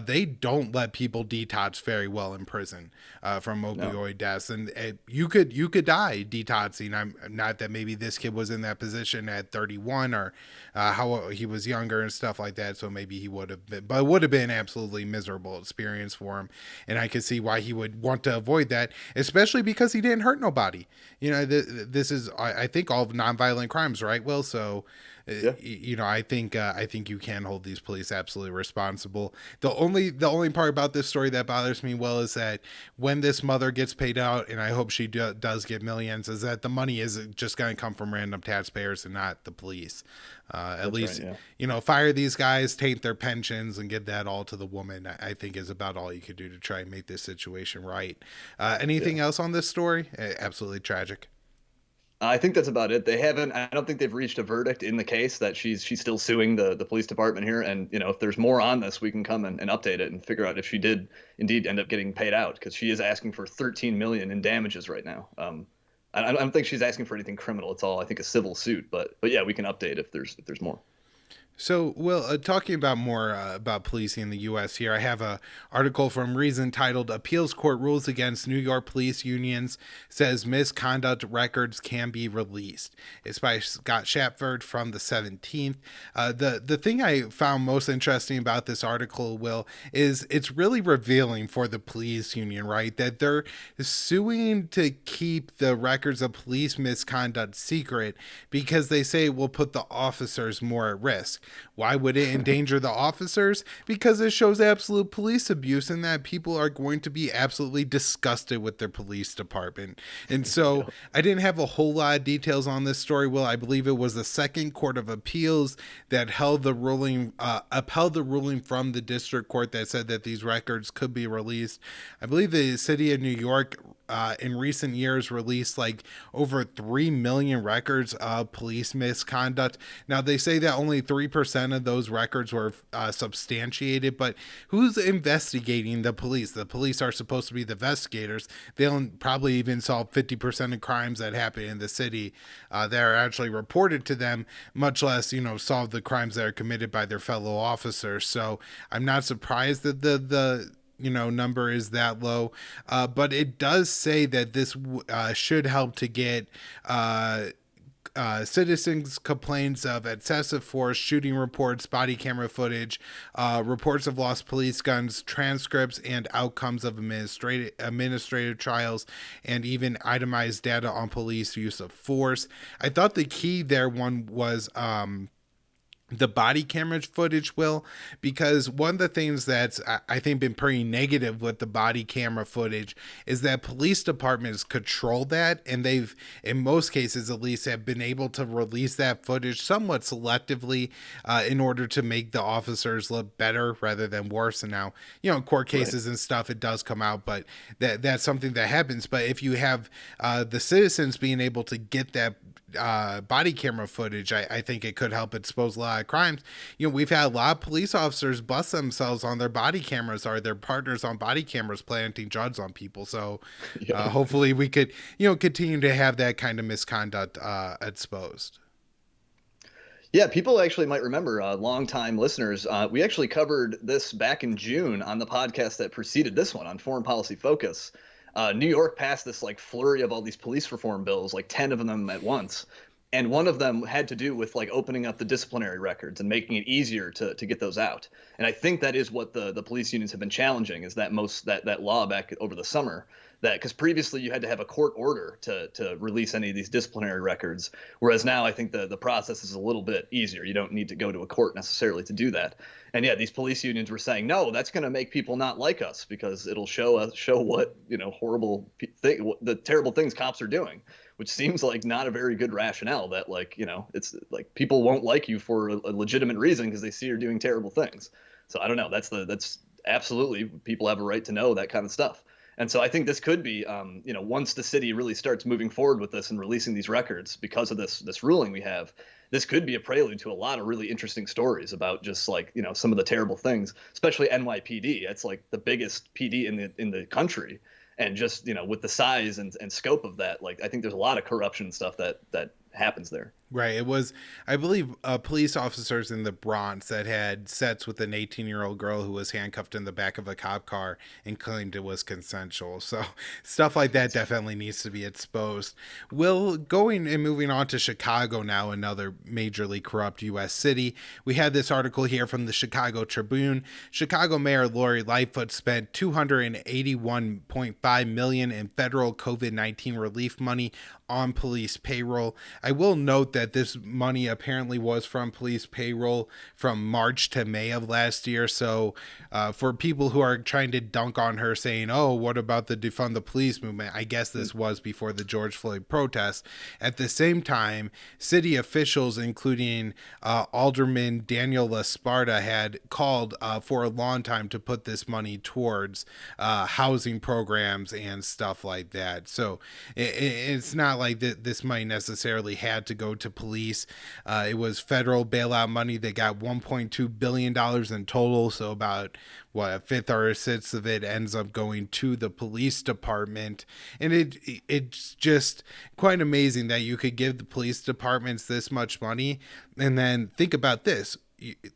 They don't let people detox very well in prison from opioid deaths, and you could die detoxing. I'm not that maybe this kid was in that position at 31 or how he was younger and stuff like that, so maybe he would have been, but it would have been an absolutely miserable experience for him. And I could see why he would want to avoid that, especially because he didn't hurt nobody. This is, I think, all of nonviolent crimes, right, Will? So Yeah. I think you can hold these police absolutely responsible. The only part about this story that bothers me, Will, is that when this mother gets paid out, and I hope she does get millions, is that the money is just going to come from random taxpayers and not the police. At That's least, right. Yeah. fire these guys, taint their pensions, and give that all to the woman. I think is about all you could do to try and make this situation right. Anything Yeah. else on this story? Absolutely tragic. I think that's about it. They haven't. I don't think they've reached a verdict in the case that she's still suing the police department here. And if there's more on this, we can come and update it and figure out if she did indeed end up getting paid out, because she is asking for 13 million in damages right now. I don't think she's asking for anything criminal. It's all, I think, a civil suit. But yeah, we can update if there's more. So, Will, talking about more about policing in the U.S. here, I have a article from Reason titled "Appeals Court Rules Against New York Police Unions Says Misconduct Records Can Be Released." It's by Scott Shapford from the 17th. The thing I found most interesting about this article, Will, is it's really revealing for the police union, right? That they're suing to keep the records of police misconduct secret because they say it will put the officers more at risk. Why would it endanger the officers? Because it shows absolute police abuse and that people are going to be absolutely disgusted with their police department. And so Yeah. I didn't have a whole lot of details on this story. Well, I believe it was the Second Court of Appeals that held the ruling, upheld the ruling from the district court that said that these records could be released. I believe the city of New York in recent years released like over 3 million records of police misconduct. Now, they say that only 3% of those records were substantiated, but who's investigating the police? The police are supposed to be the investigators. They'll probably even solve 50% of crimes that happen in the city that are actually reported to them, much less, solve the crimes that are committed by their fellow officers. So I'm not surprised that the number is that low, but it does say that this should help to get citizens' complaints of excessive force, shooting reports, body camera footage, reports of lost police guns, transcripts, and outcomes of administrative trials, and even itemized data on police use of force. I thought the key there one was the body camera footage, Will, because one of the things that's I think been pretty negative with the body camera footage is that police departments control that, and they've, in most cases at least, have been able to release that footage somewhat selectively in order to make the officers look better rather than worse. And now, in court cases and stuff, it does come out, but that's something that happens. But if you have the citizens being able to get that body camera footage, I think it could help expose a lot of crimes. We've had a lot of police officers bust themselves on their body cameras or their partners on body cameras planting drugs on people. So Yeah. hopefully we could, continue to have that kind of misconduct exposed. Yeah, people actually might remember, longtime listeners. We actually covered this back in June on the podcast that preceded this one on Foreign Policy Focus. New York passed this like flurry of all these police reform bills, like 10 of them at once. And one of them had to do with like opening up the disciplinary records and making it easier to get those out. And I think that is what the police unions have been challenging, is that law back over the summer, that because previously you had to have a court order to release any of these disciplinary records. Whereas now I think the process is a little bit easier. You don't need to go to a court necessarily to do that. And yeah, these police unions were saying, no, that's going to make people not like us because it'll show what, horrible thing, the terrible things cops are doing, which seems like not a very good rationale, that like, it's like people won't like you for a legitimate reason because they see you're doing terrible things. So I don't know. That's absolutely, people have a right to know that kind of stuff. And so I think this could be, once the city really starts moving forward with this and releasing these records because of this ruling we have, this could be a prelude to a lot of really interesting stories about just like, some of the terrible things, especially NYPD. It's like the biggest PD in the country. And just, with the size and scope of that, like I think there's a lot of corruption stuff that happens there. Right. It was, I believe, police officers in the Bronx that had sets with an 18-year-old girl who was handcuffed in the back of a cop car and claimed it was consensual. So stuff like that definitely needs to be exposed. Will, going and moving on to Chicago now, another majorly corrupt U.S. city. We had this article here from the Chicago Tribune. Chicago Mayor Lori Lightfoot spent $281.5 million in federal COVID-19 relief money on police payroll. I will note that this money apparently was from police payroll from March to May of last year. So for people who are trying to dunk on her saying, oh, what about the defund the police movement? I guess this was before the George Floyd protests. At the same time, city officials, including Alderman Daniel LaSparta, had called for a long time to put this money towards housing programs and stuff like that. So it's not like this money necessarily had to go to police. It was federal bailout money. They got $1.2 billion in total. So about a fifth or a sixth of it ends up going to the police department. And it's just quite amazing that you could give the police departments this much money. And then think about this.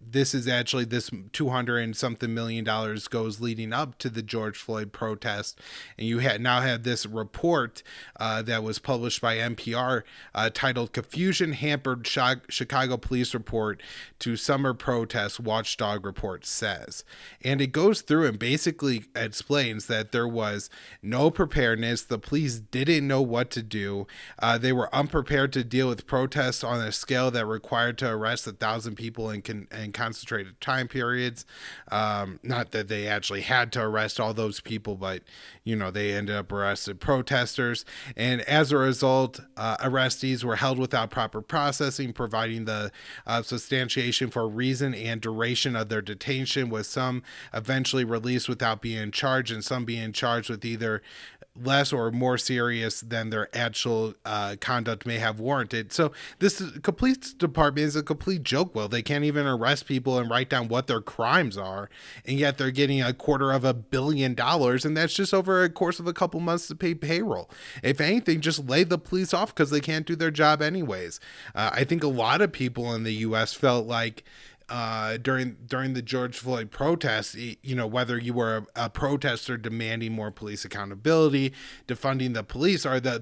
This is actually, this 200 and something million dollars goes leading up to the George Floyd protest, and you now have this report that was published by NPR titled "Confusion Hampered Chicago Police Report to Summer Protest Watchdog Report Says," and it goes through and basically explains that there was no preparedness. The police didn't know what to do. They were unprepared to deal with protests on a scale that required to arrest 1,000 people in concentrated time periods. Not that they actually had to arrest all those people, but they ended up arresting protesters, and as a result, arrestees were held without proper processing, providing the substantiation for reason and duration of their detention, with some eventually released without being charged, and some being charged with either less or more serious than their actual conduct may have warranted. So this police department is a complete joke. Well, they can't even arrest people and write down what their crimes are, and yet they're getting $250 million, and that's just over a course of a couple months to pay payroll. If anything, just lay the police off because they can't do their job anyways. I think a lot of people in the U.S. felt like during the George Floyd protests, whether you were a protester demanding more police accountability, defunding the police, or a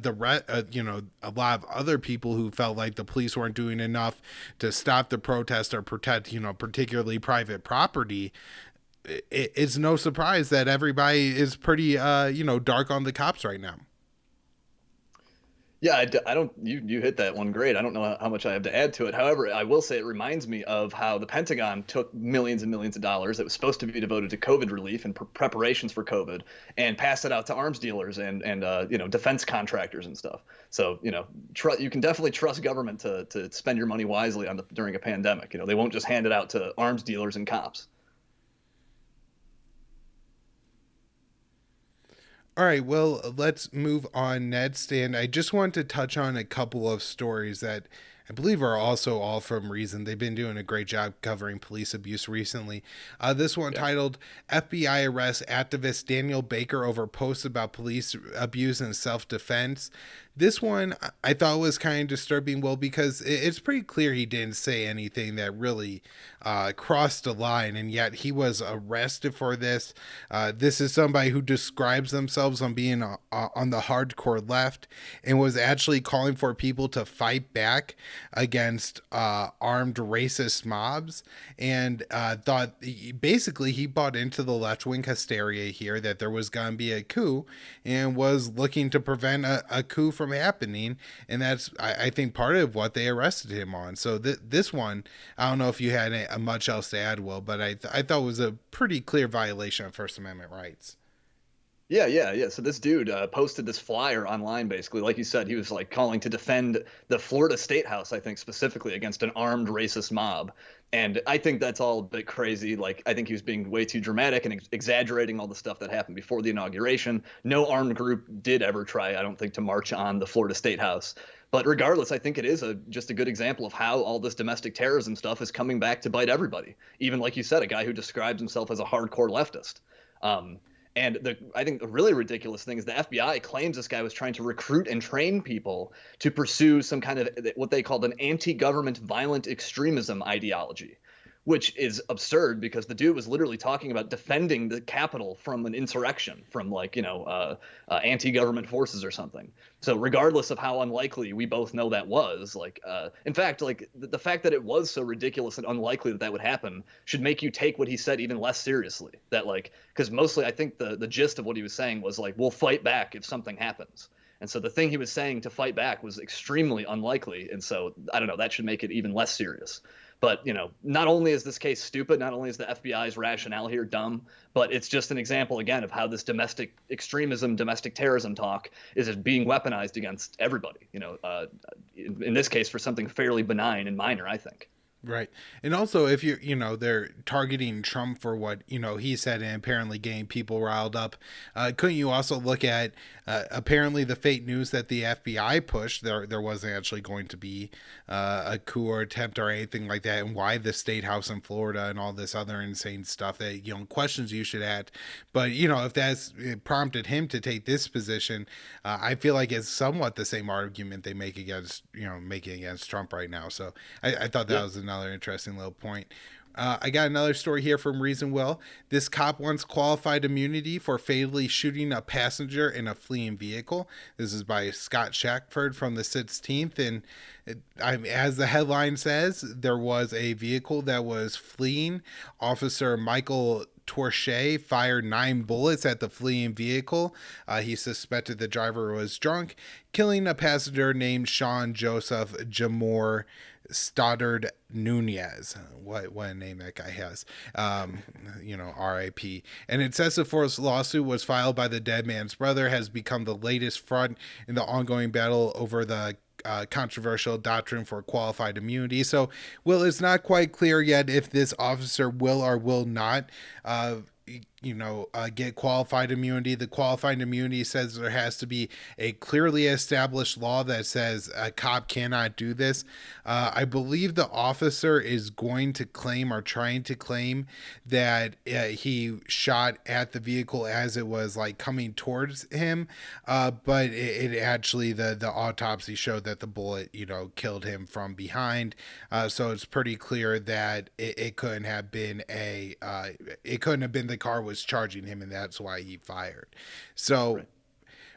lot of other people who felt like the police weren't doing enough to stop the protest or protect, particularly private property. It's no surprise that everybody is pretty, dark on the cops right now. Yeah, I don't. You hit that one great. I don't know how much I have to add to it. However, I will say it reminds me of how the Pentagon took millions and millions of dollars that was supposed to be devoted to COVID relief and preparations for COVID, and passed it out to arms dealers and defense contractors and stuff. So you can definitely trust government to spend your money wisely during a pandemic. They won't just hand it out to arms dealers and cops. All right, well, let's move on next. And I just want to touch on a couple of stories that I believe are also all from Reason. They've been doing a great job covering police abuse recently. This one Yeah. titled FBI Arrests Activist Daniel Baker Over Posts About Police Abuse and Self Defense. This one I thought was kind of disturbing, well, because it's pretty clear he didn't say anything that really crossed the line, and yet he was arrested for this. This is somebody who describes themselves on being on the hardcore left and was actually calling for people to fight back against armed racist mobs, and thought basically he bought into the left wing hysteria here that there was going to be a coup and was looking to prevent a coup from happening. And that's, I think, part of what they arrested him on. So this one, I don't know if you had much else to add, Will, but I thought was a pretty clear violation of First Amendment rights. Yeah. So this dude posted this flyer online, basically, like you said, he was like calling to defend the Florida State House, I think specifically against an armed racist mob. And I think that's all a bit crazy. Like, I think he was being way too dramatic and exaggerating all the stuff that happened before the inauguration. No armed group did ever try, I don't think, to march on the Florida State House. But regardless, I think it is just a good example of how all this domestic terrorism stuff is coming back to bite everybody. Even like you said, a guy who describes himself as a hardcore leftist. Um, and I think the really ridiculous thing is the FBI claims this guy was trying to recruit and train people to pursue some kind of what they called an anti-government violent extremism ideology, which is absurd because the dude was literally talking about defending the Capitol from an insurrection, from like, anti-government forces or something. So regardless of how unlikely we both know that was, like, in fact, like the fact that it was so ridiculous and unlikely that that would happen should make you take what he said even less seriously. That like, because mostly I think the gist of what he was saying was like, we'll fight back if something happens. And so the thing he was saying to fight back was extremely unlikely. And so I don't know, that should make it even less serious. But, not only is this case stupid, not only is the FBI's rationale here dumb, but it's just an example, again, of how this domestic extremism, domestic terrorism talk is being weaponized against everybody, in this case for something fairly benign and minor, I think. Right. And also, if they're targeting Trump for what, he said and apparently getting people riled up, couldn't you also look at apparently the fake news that the FBI pushed? There wasn't actually going to be a coup or attempt or anything like that, and why the state house in Florida and all this other insane stuff that, questions you should ask. But, if that's prompted him to take this position, I feel like it's somewhat the same argument they make against, making against Trump right now. So I thought that Yeah. was another interesting little point. I got another story here from Reason Will. This cop wants qualified immunity for fatally shooting a passenger in a fleeing vehicle. This is by Scott Shackford from the 16th. And as the headline says, there was a vehicle that was fleeing. Officer Michael Torche fired 9 bullets at the fleeing vehicle. He suspected the driver was drunk, killing a passenger named Sean Joseph Jamor Stoddard Nunez. What a name that guy has. R.I.P. And excessive-force lawsuit was filed by the dead man's brother, has become the latest front in the ongoing battle over the controversial doctrine for qualified immunity. So, Will, it's not quite clear yet if this officer will or will not get qualified immunity. The qualified immunity says there has to be a clearly established law that says a cop cannot do this. I believe the officer is going to claim or trying to claim that he shot at the vehicle as it was like coming towards him. But it actually, the autopsy showed that the bullet, killed him from behind. So it's pretty clear that it couldn't have been it couldn't have been the car was charging him, and that's why he fired. So, Right.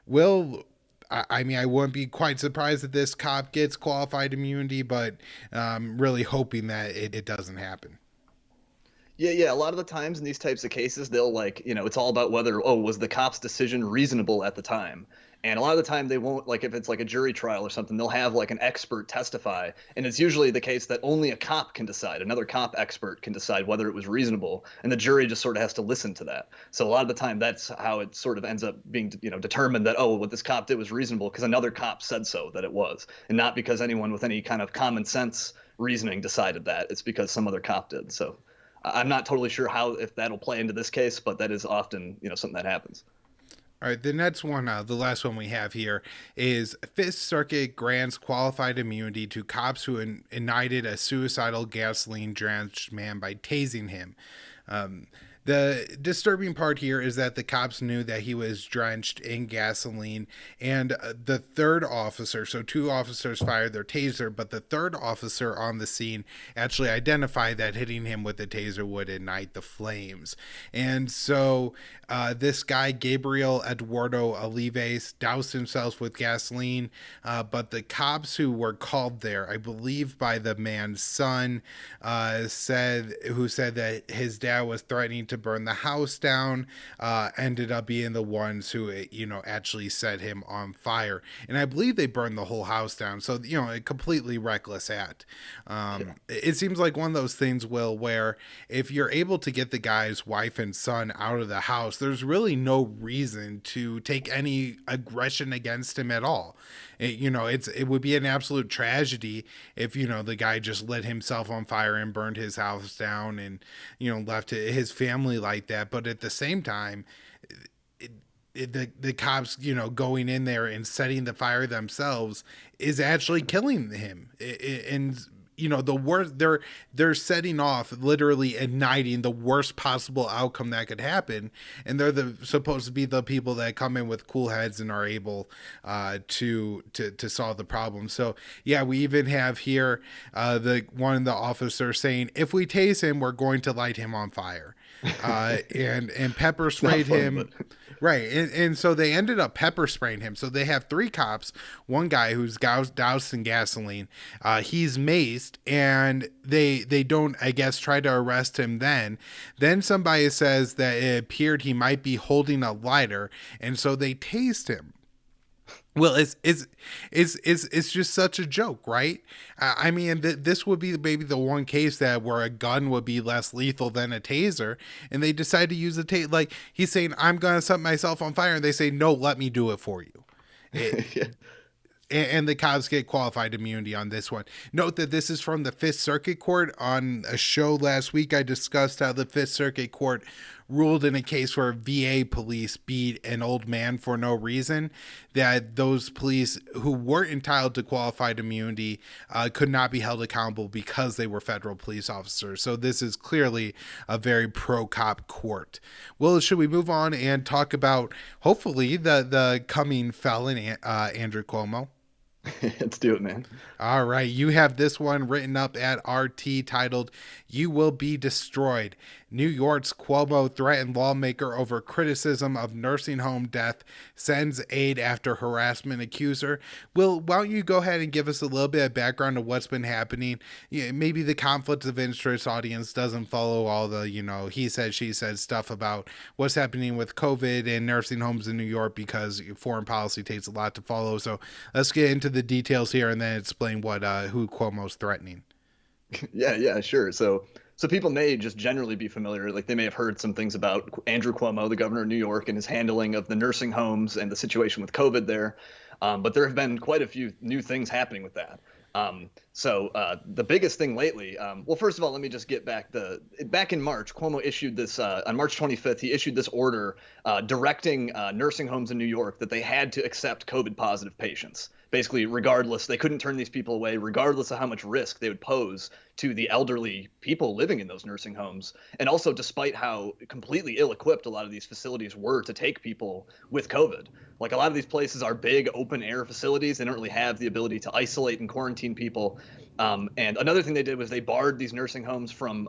Will, I mean, I wouldn't be quite surprised if this cop gets qualified immunity, but really hoping that it doesn't happen. Yeah. A lot of the times in these types of cases, they'll like, it's all about whether, oh, was the cop's decision reasonable at the time? And a lot of the time they won't, like if it's like a jury trial or something, they'll have like an expert testify. And it's usually the case that only a cop can decide. Another cop expert can decide whether it was reasonable. And the jury just sort of has to listen to that. So a lot of the time that's how it sort of ends up being, determined that, oh, what this cop did was reasonable because another cop said so that it was. And not because anyone with any kind of common sense reasoning decided that. It's because some other cop did. So I'm not totally sure if that'll play into this case, but that is often, something that happens. All right, the next one, the last one we have here is Fifth Circuit grants qualified immunity to cops who ignited a suicidal gasoline drenched man by tasing him. Um, the disturbing part here is that the cops knew that he was drenched in gasoline, and the third officer, so two officers fired their taser, but the third officer on the scene actually identified that hitting him with the taser would ignite the flames. And so this guy, Gabriel Eduardo Olives, doused himself with gasoline, but the cops who were called there, I believe by the man's son, said that his dad was threatening to burn the house down, ended up being the ones who, actually set him on fire. And I believe they burned the whole house down. So, a completely reckless act. It seems like one of those things, Will, where if you're able to get the guy's wife and son out of the house, there's really no reason to take any aggression against him at all. It would be an absolute tragedy if the guy just lit himself on fire and burned his house down and left his family like that. But at the same time, the cops going in there and setting the fire themselves is actually killing him. And the worst, they're setting off, literally igniting the worst possible outcome that could happen, and they're supposed to be the people that come in with cool heads and are able to solve the problem. So yeah, we even have here the one of the officers saying, if we tase him, we're going to light him on fire. And pepper sprayed him. Right. And so they ended up pepper spraying him. So they have three cops, one guy who's doused in gasoline. He's maced, and they don't, I guess, try to arrest him then. Then somebody says that it appeared he might be holding a lighter, and so they tased him. Well, it's just such a joke, right? I mean, this would be maybe the one case where a gun would be less lethal than a taser, and they decide to use a taser. Like, he's saying, "I'm gonna set myself on fire," and they say, "No, let me do it for you." Yeah. And the cops get qualified immunity on this one. Note that this is from the Fifth Circuit Court. On a show last week, I discussed how the Fifth Circuit Court ruled in a case where VA police beat an old man for no reason, that those police who weren't entitled to qualified immunity could not be held accountable because they were federal police officers. So this is clearly a very pro-cop court. Well, should we move on and talk about, hopefully, the coming felon, Andrew Cuomo? Let's do it, man. All right. You have this one written up at RT titled, "You Will Be Destroyed. New York's Cuomo threatened lawmaker over criticism of nursing home death, sends aid after harassment accuser." Will, why don't you go ahead and give us a little bit of background of what's been happening? Maybe the conflict of interest audience doesn't follow all the, he said, she said stuff about what's happening with COVID and nursing homes in New York, because foreign policy takes a lot to follow. So let's get into the details here and then explain who Cuomo's threatening. Yeah, sure. So people may just generally be familiar, like they may have heard some things about Andrew Cuomo, the governor of New York, and his handling of the nursing homes and the situation with COVID there. But there have been quite a few new things happening with that. So the biggest thing lately, well, first of all, let me just get back in March, Cuomo issued this, on March 25th, he issued this order directing nursing homes in New York that they had to accept COVID positive patients. Basically, regardless, they couldn't turn these people away, regardless of how much risk they would pose to the elderly people living in those nursing homes. And also, despite how completely ill-equipped a lot of these facilities were to take people with COVID. Like, a lot of these places are big open-air facilities. They don't really have the ability to isolate and quarantine people. And another thing they did was they barred these nursing homes from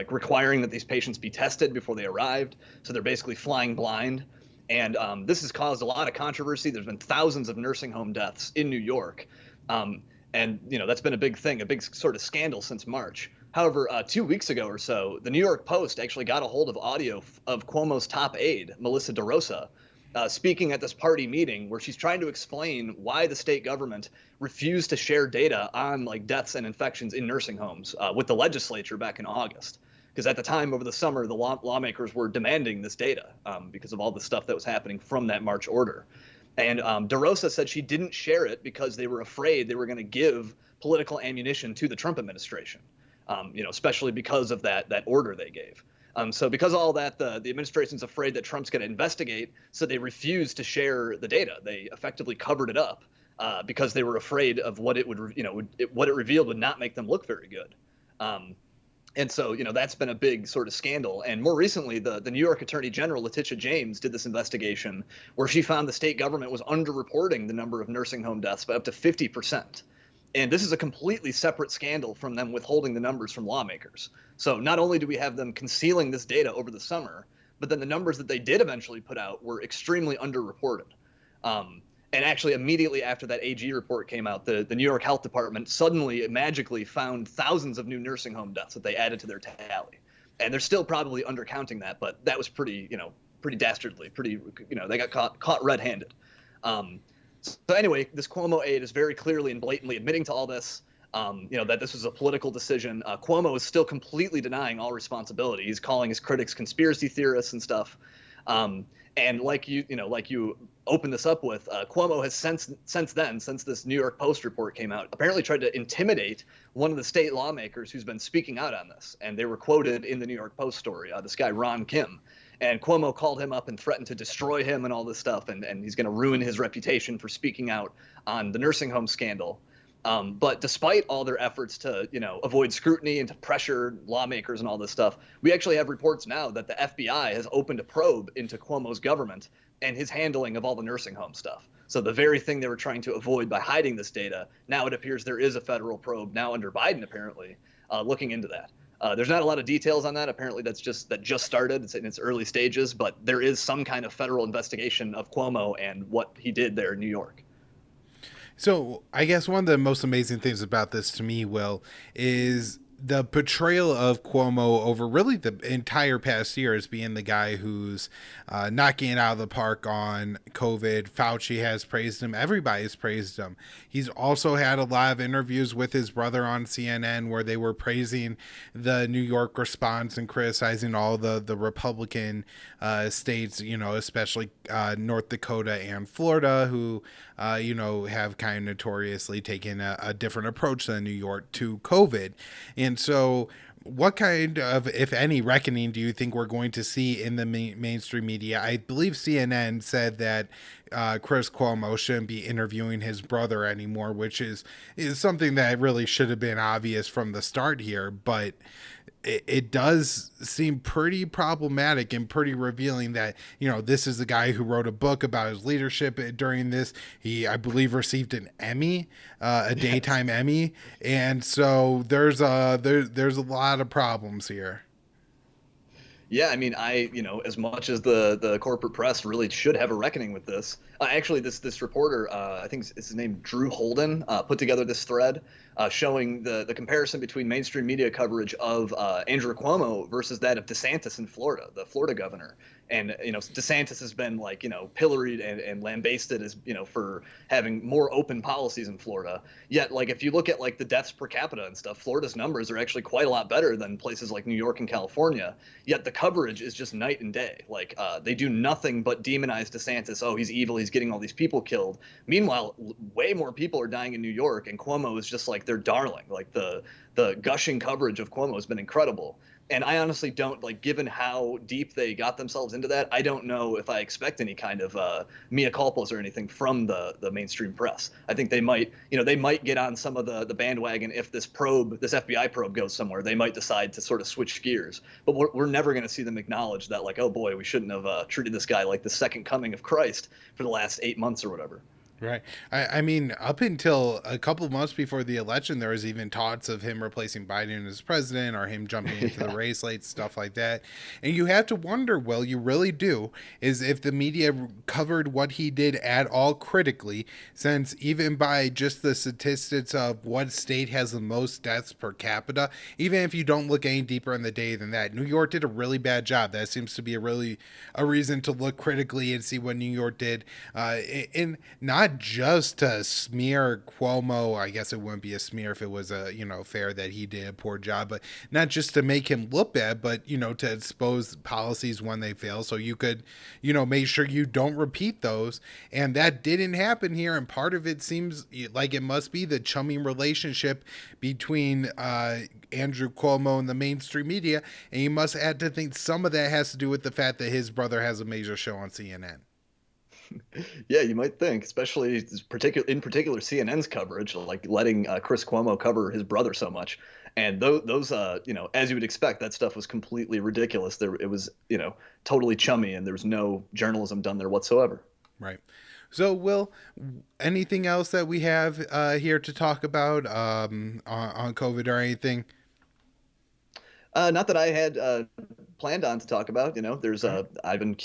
requiring that these patients be tested before they arrived. So they're basically flying blind. And this has caused a lot of controversy. There's been thousands of nursing home deaths in New York. And, that's been a big thing, a big sort of scandal since March. However, 2 weeks ago or so, the New York Post actually got a hold of audio of Cuomo's top aide, Melissa DeRosa, speaking at this party meeting where she's trying to explain why the state government refused to share data on deaths and infections in nursing homes with the legislature back in August. Because at the time, over the summer, the lawmakers were demanding this data because of all the stuff that was happening from that March order. And DeRosa said she didn't share it because they were afraid they were going to give political ammunition to the Trump administration, especially because of that order they gave. So because of all that, the administration's afraid that Trump's going to investigate, so they refuse to share the data. They effectively covered it up because they were afraid of what it would, what it revealed would not make them look very good. Um, and so, that's been a big sort of scandal. And more recently, the New York Attorney General, Letitia James, did this investigation where she found the state government was underreporting the number of nursing home deaths by up to 50%. And this is a completely separate scandal from them withholding the numbers from lawmakers. So not only do we have them concealing this data over the summer, but then the numbers that they did eventually put out were extremely underreported. And actually, immediately after that AG report came out, the New York Health Department suddenly magically found thousands of new nursing home deaths that they added to their tally. And they're still probably undercounting that, but that was pretty, pretty dastardly. Pretty, they got caught red-handed. So anyway, this Cuomo aide is very clearly and blatantly admitting to all this. That this was a political decision. Cuomo is still completely denying all responsibility. He's calling his critics conspiracy theorists and stuff. And like you opened this up with, Cuomo has since this New York Post report came out, apparently tried to intimidate one of the state lawmakers who's been speaking out on this. And they were quoted in the New York Post story, this guy, Ron Kim. And Cuomo called him up and threatened to destroy him and all this stuff. And he's going to ruin his reputation for speaking out on the nursing home scandal. But despite all their efforts to, avoid scrutiny and to pressure lawmakers and all this stuff, we actually have reports now that the FBI has opened a probe into Cuomo's government and his handling of all the nursing home stuff. So the very thing they were trying to avoid by hiding this data, now it appears there is a federal probe now under Biden, apparently, looking into that. There's not a lot of details on that. Apparently, that just started. It's in its early stages, but there is some kind of federal investigation of Cuomo and what he did there in New York. So I guess one of the most amazing things about this to me, Will, is the portrayal of Cuomo over really the entire past year as being the guy who's knocking it out of the park on COVID. Fauci has praised him. Everybody's praised him. He's also had a lot of interviews with his brother on CNN where they were praising the New York response and criticizing all the Republican states, especially North Dakota and Florida, who, have kind of notoriously taken a different approach than New York to COVID. And so what kind of, if any, reckoning do you think we're going to see in the mainstream media? I believe CNN said that Chris Cuomo shouldn't be interviewing his brother anymore, which is something that really should have been obvious from the start here. But it does seem pretty problematic and pretty revealing that, this is the guy who wrote a book about his leadership during this. He, I believe, received an Emmy, a daytime Emmy. And so there's a lot of problems here. Yeah, I mean, as much as the corporate press really should have a reckoning with this. Actually, this reporter, I think it's his name, Drew Holden, put together this thread showing the comparison between mainstream media coverage of Andrew Cuomo versus that of DeSantis in Florida, the Florida governor. And DeSantis has been pilloried and lambasted as for having more open policies in Florida. Yet if you look at the deaths per capita and stuff, Florida's numbers are actually quite a lot better than places like New York and California. Yet the coverage is just night and day. They do nothing but demonize DeSantis. Oh, he's evil. He's getting all these people killed. Meanwhile, way more people are dying in New York, and Cuomo is just their darling. The gushing coverage of Cuomo has been incredible. And I honestly don't, given how deep they got themselves into that, I don't know if I expect any kind of mea culpas or anything from the mainstream press. I think they might get on some of the bandwagon if this FBI probe goes somewhere. They might decide to sort of switch gears. But we're never going to see them acknowledge that, oh boy, we shouldn't have treated this guy like the second coming of Christ for the last 8 months or whatever. Right. I mean, up until a couple of months before the election, there was even talks of him replacing Biden as president or him jumping into the race late, stuff like that. And you have to wonder, Will, you really do, is if the media covered what he did at all critically, since even by just the statistics of what state has the most deaths per capita, even if you don't look any deeper in the data than that, New York did a really bad job. That seems to be a reason to look critically and see what New York did. And not not just to smear Cuomo. I guess it wouldn't be a smear if it was a, fair that he did a poor job, but not just to make him look bad, but, to expose policies when they fail. So you could, make sure you don't repeat those. And that didn't happen here. And part of it seems like it must be the chummy relationship between Andrew Cuomo and the mainstream media. And you must add to think some of that has to do with the fact that his brother has a major show on CNN. Yeah, you might think, especially in particular CNN's coverage, like letting Chris Cuomo cover his brother so much, and those as you would expect, that stuff was completely ridiculous. It was totally chummy, and there was no journalism done there whatsoever. Right. So, Will, anything else that we have here to talk about on COVID or anything? Not that I had planned on to talk about. There's All right. I've been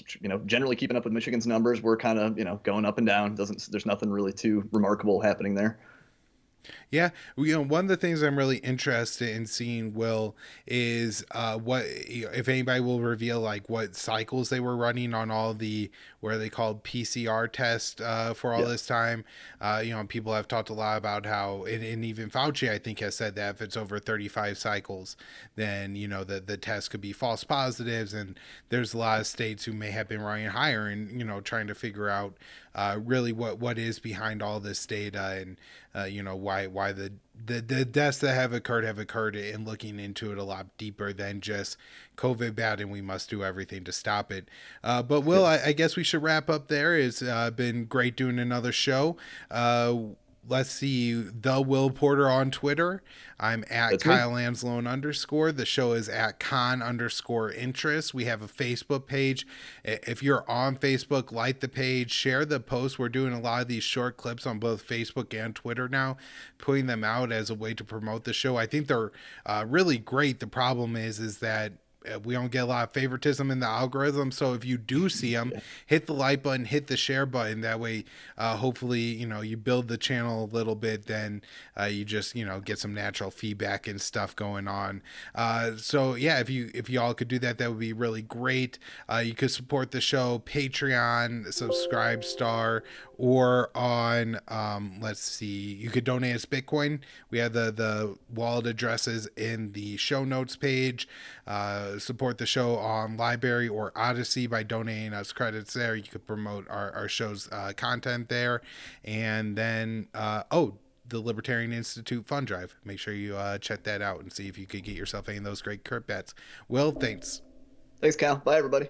generally keeping up with Michigan's numbers. We're kind of going up and down. Doesn't There's nothing really too remarkable happening there. Yeah, one of the things I'm really interested in seeing, Will, is what if anybody will reveal like what cycles they were running on all the where they called PCR tests for all Yeah, this time. People have talked a lot about how, and even Fauci, I think, has said that if it's over 35 cycles, then the test could be false positives, and there's a lot of states who may have been running higher, and trying to figure out really what is behind all this data, and why the deaths that have occurred, and looking into it a lot deeper than just COVID bad and we must do everything to stop it. But Will, yeah, I guess we should wrap up there. It's been great doing another show. Let's see, the Will Porter on Twitter. I'm at that's me. Kyle Anslone _. The show is at con_interest. We have a Facebook page. If you're on Facebook, like the page, share the post. We're doing a lot of these short clips on both Facebook and Twitter now, putting them out as a way to promote the show. I think they're really great. The problem is that we don't get a lot of favoritism in the algorithm. So if you do see them, Yeah, hit the like button, hit the share button. That way, hopefully, you build the channel a little bit. Then you just get some natural feedback and stuff going on. So yeah, if y'all could do that, that would be really great. You could support the show Patreon, Subscribe Star, or on let's see, you could donate us Bitcoin. We have the wallet addresses in the show notes page. Support the show on Library or Odyssey by donating us credits there. You could promote our show's content there. And then the Libertarian Institute Fund Drive. Make sure you check that out and see if you could get yourself any of those great crypt bets. Will, thanks. thanks, Cal. Bye, everybody.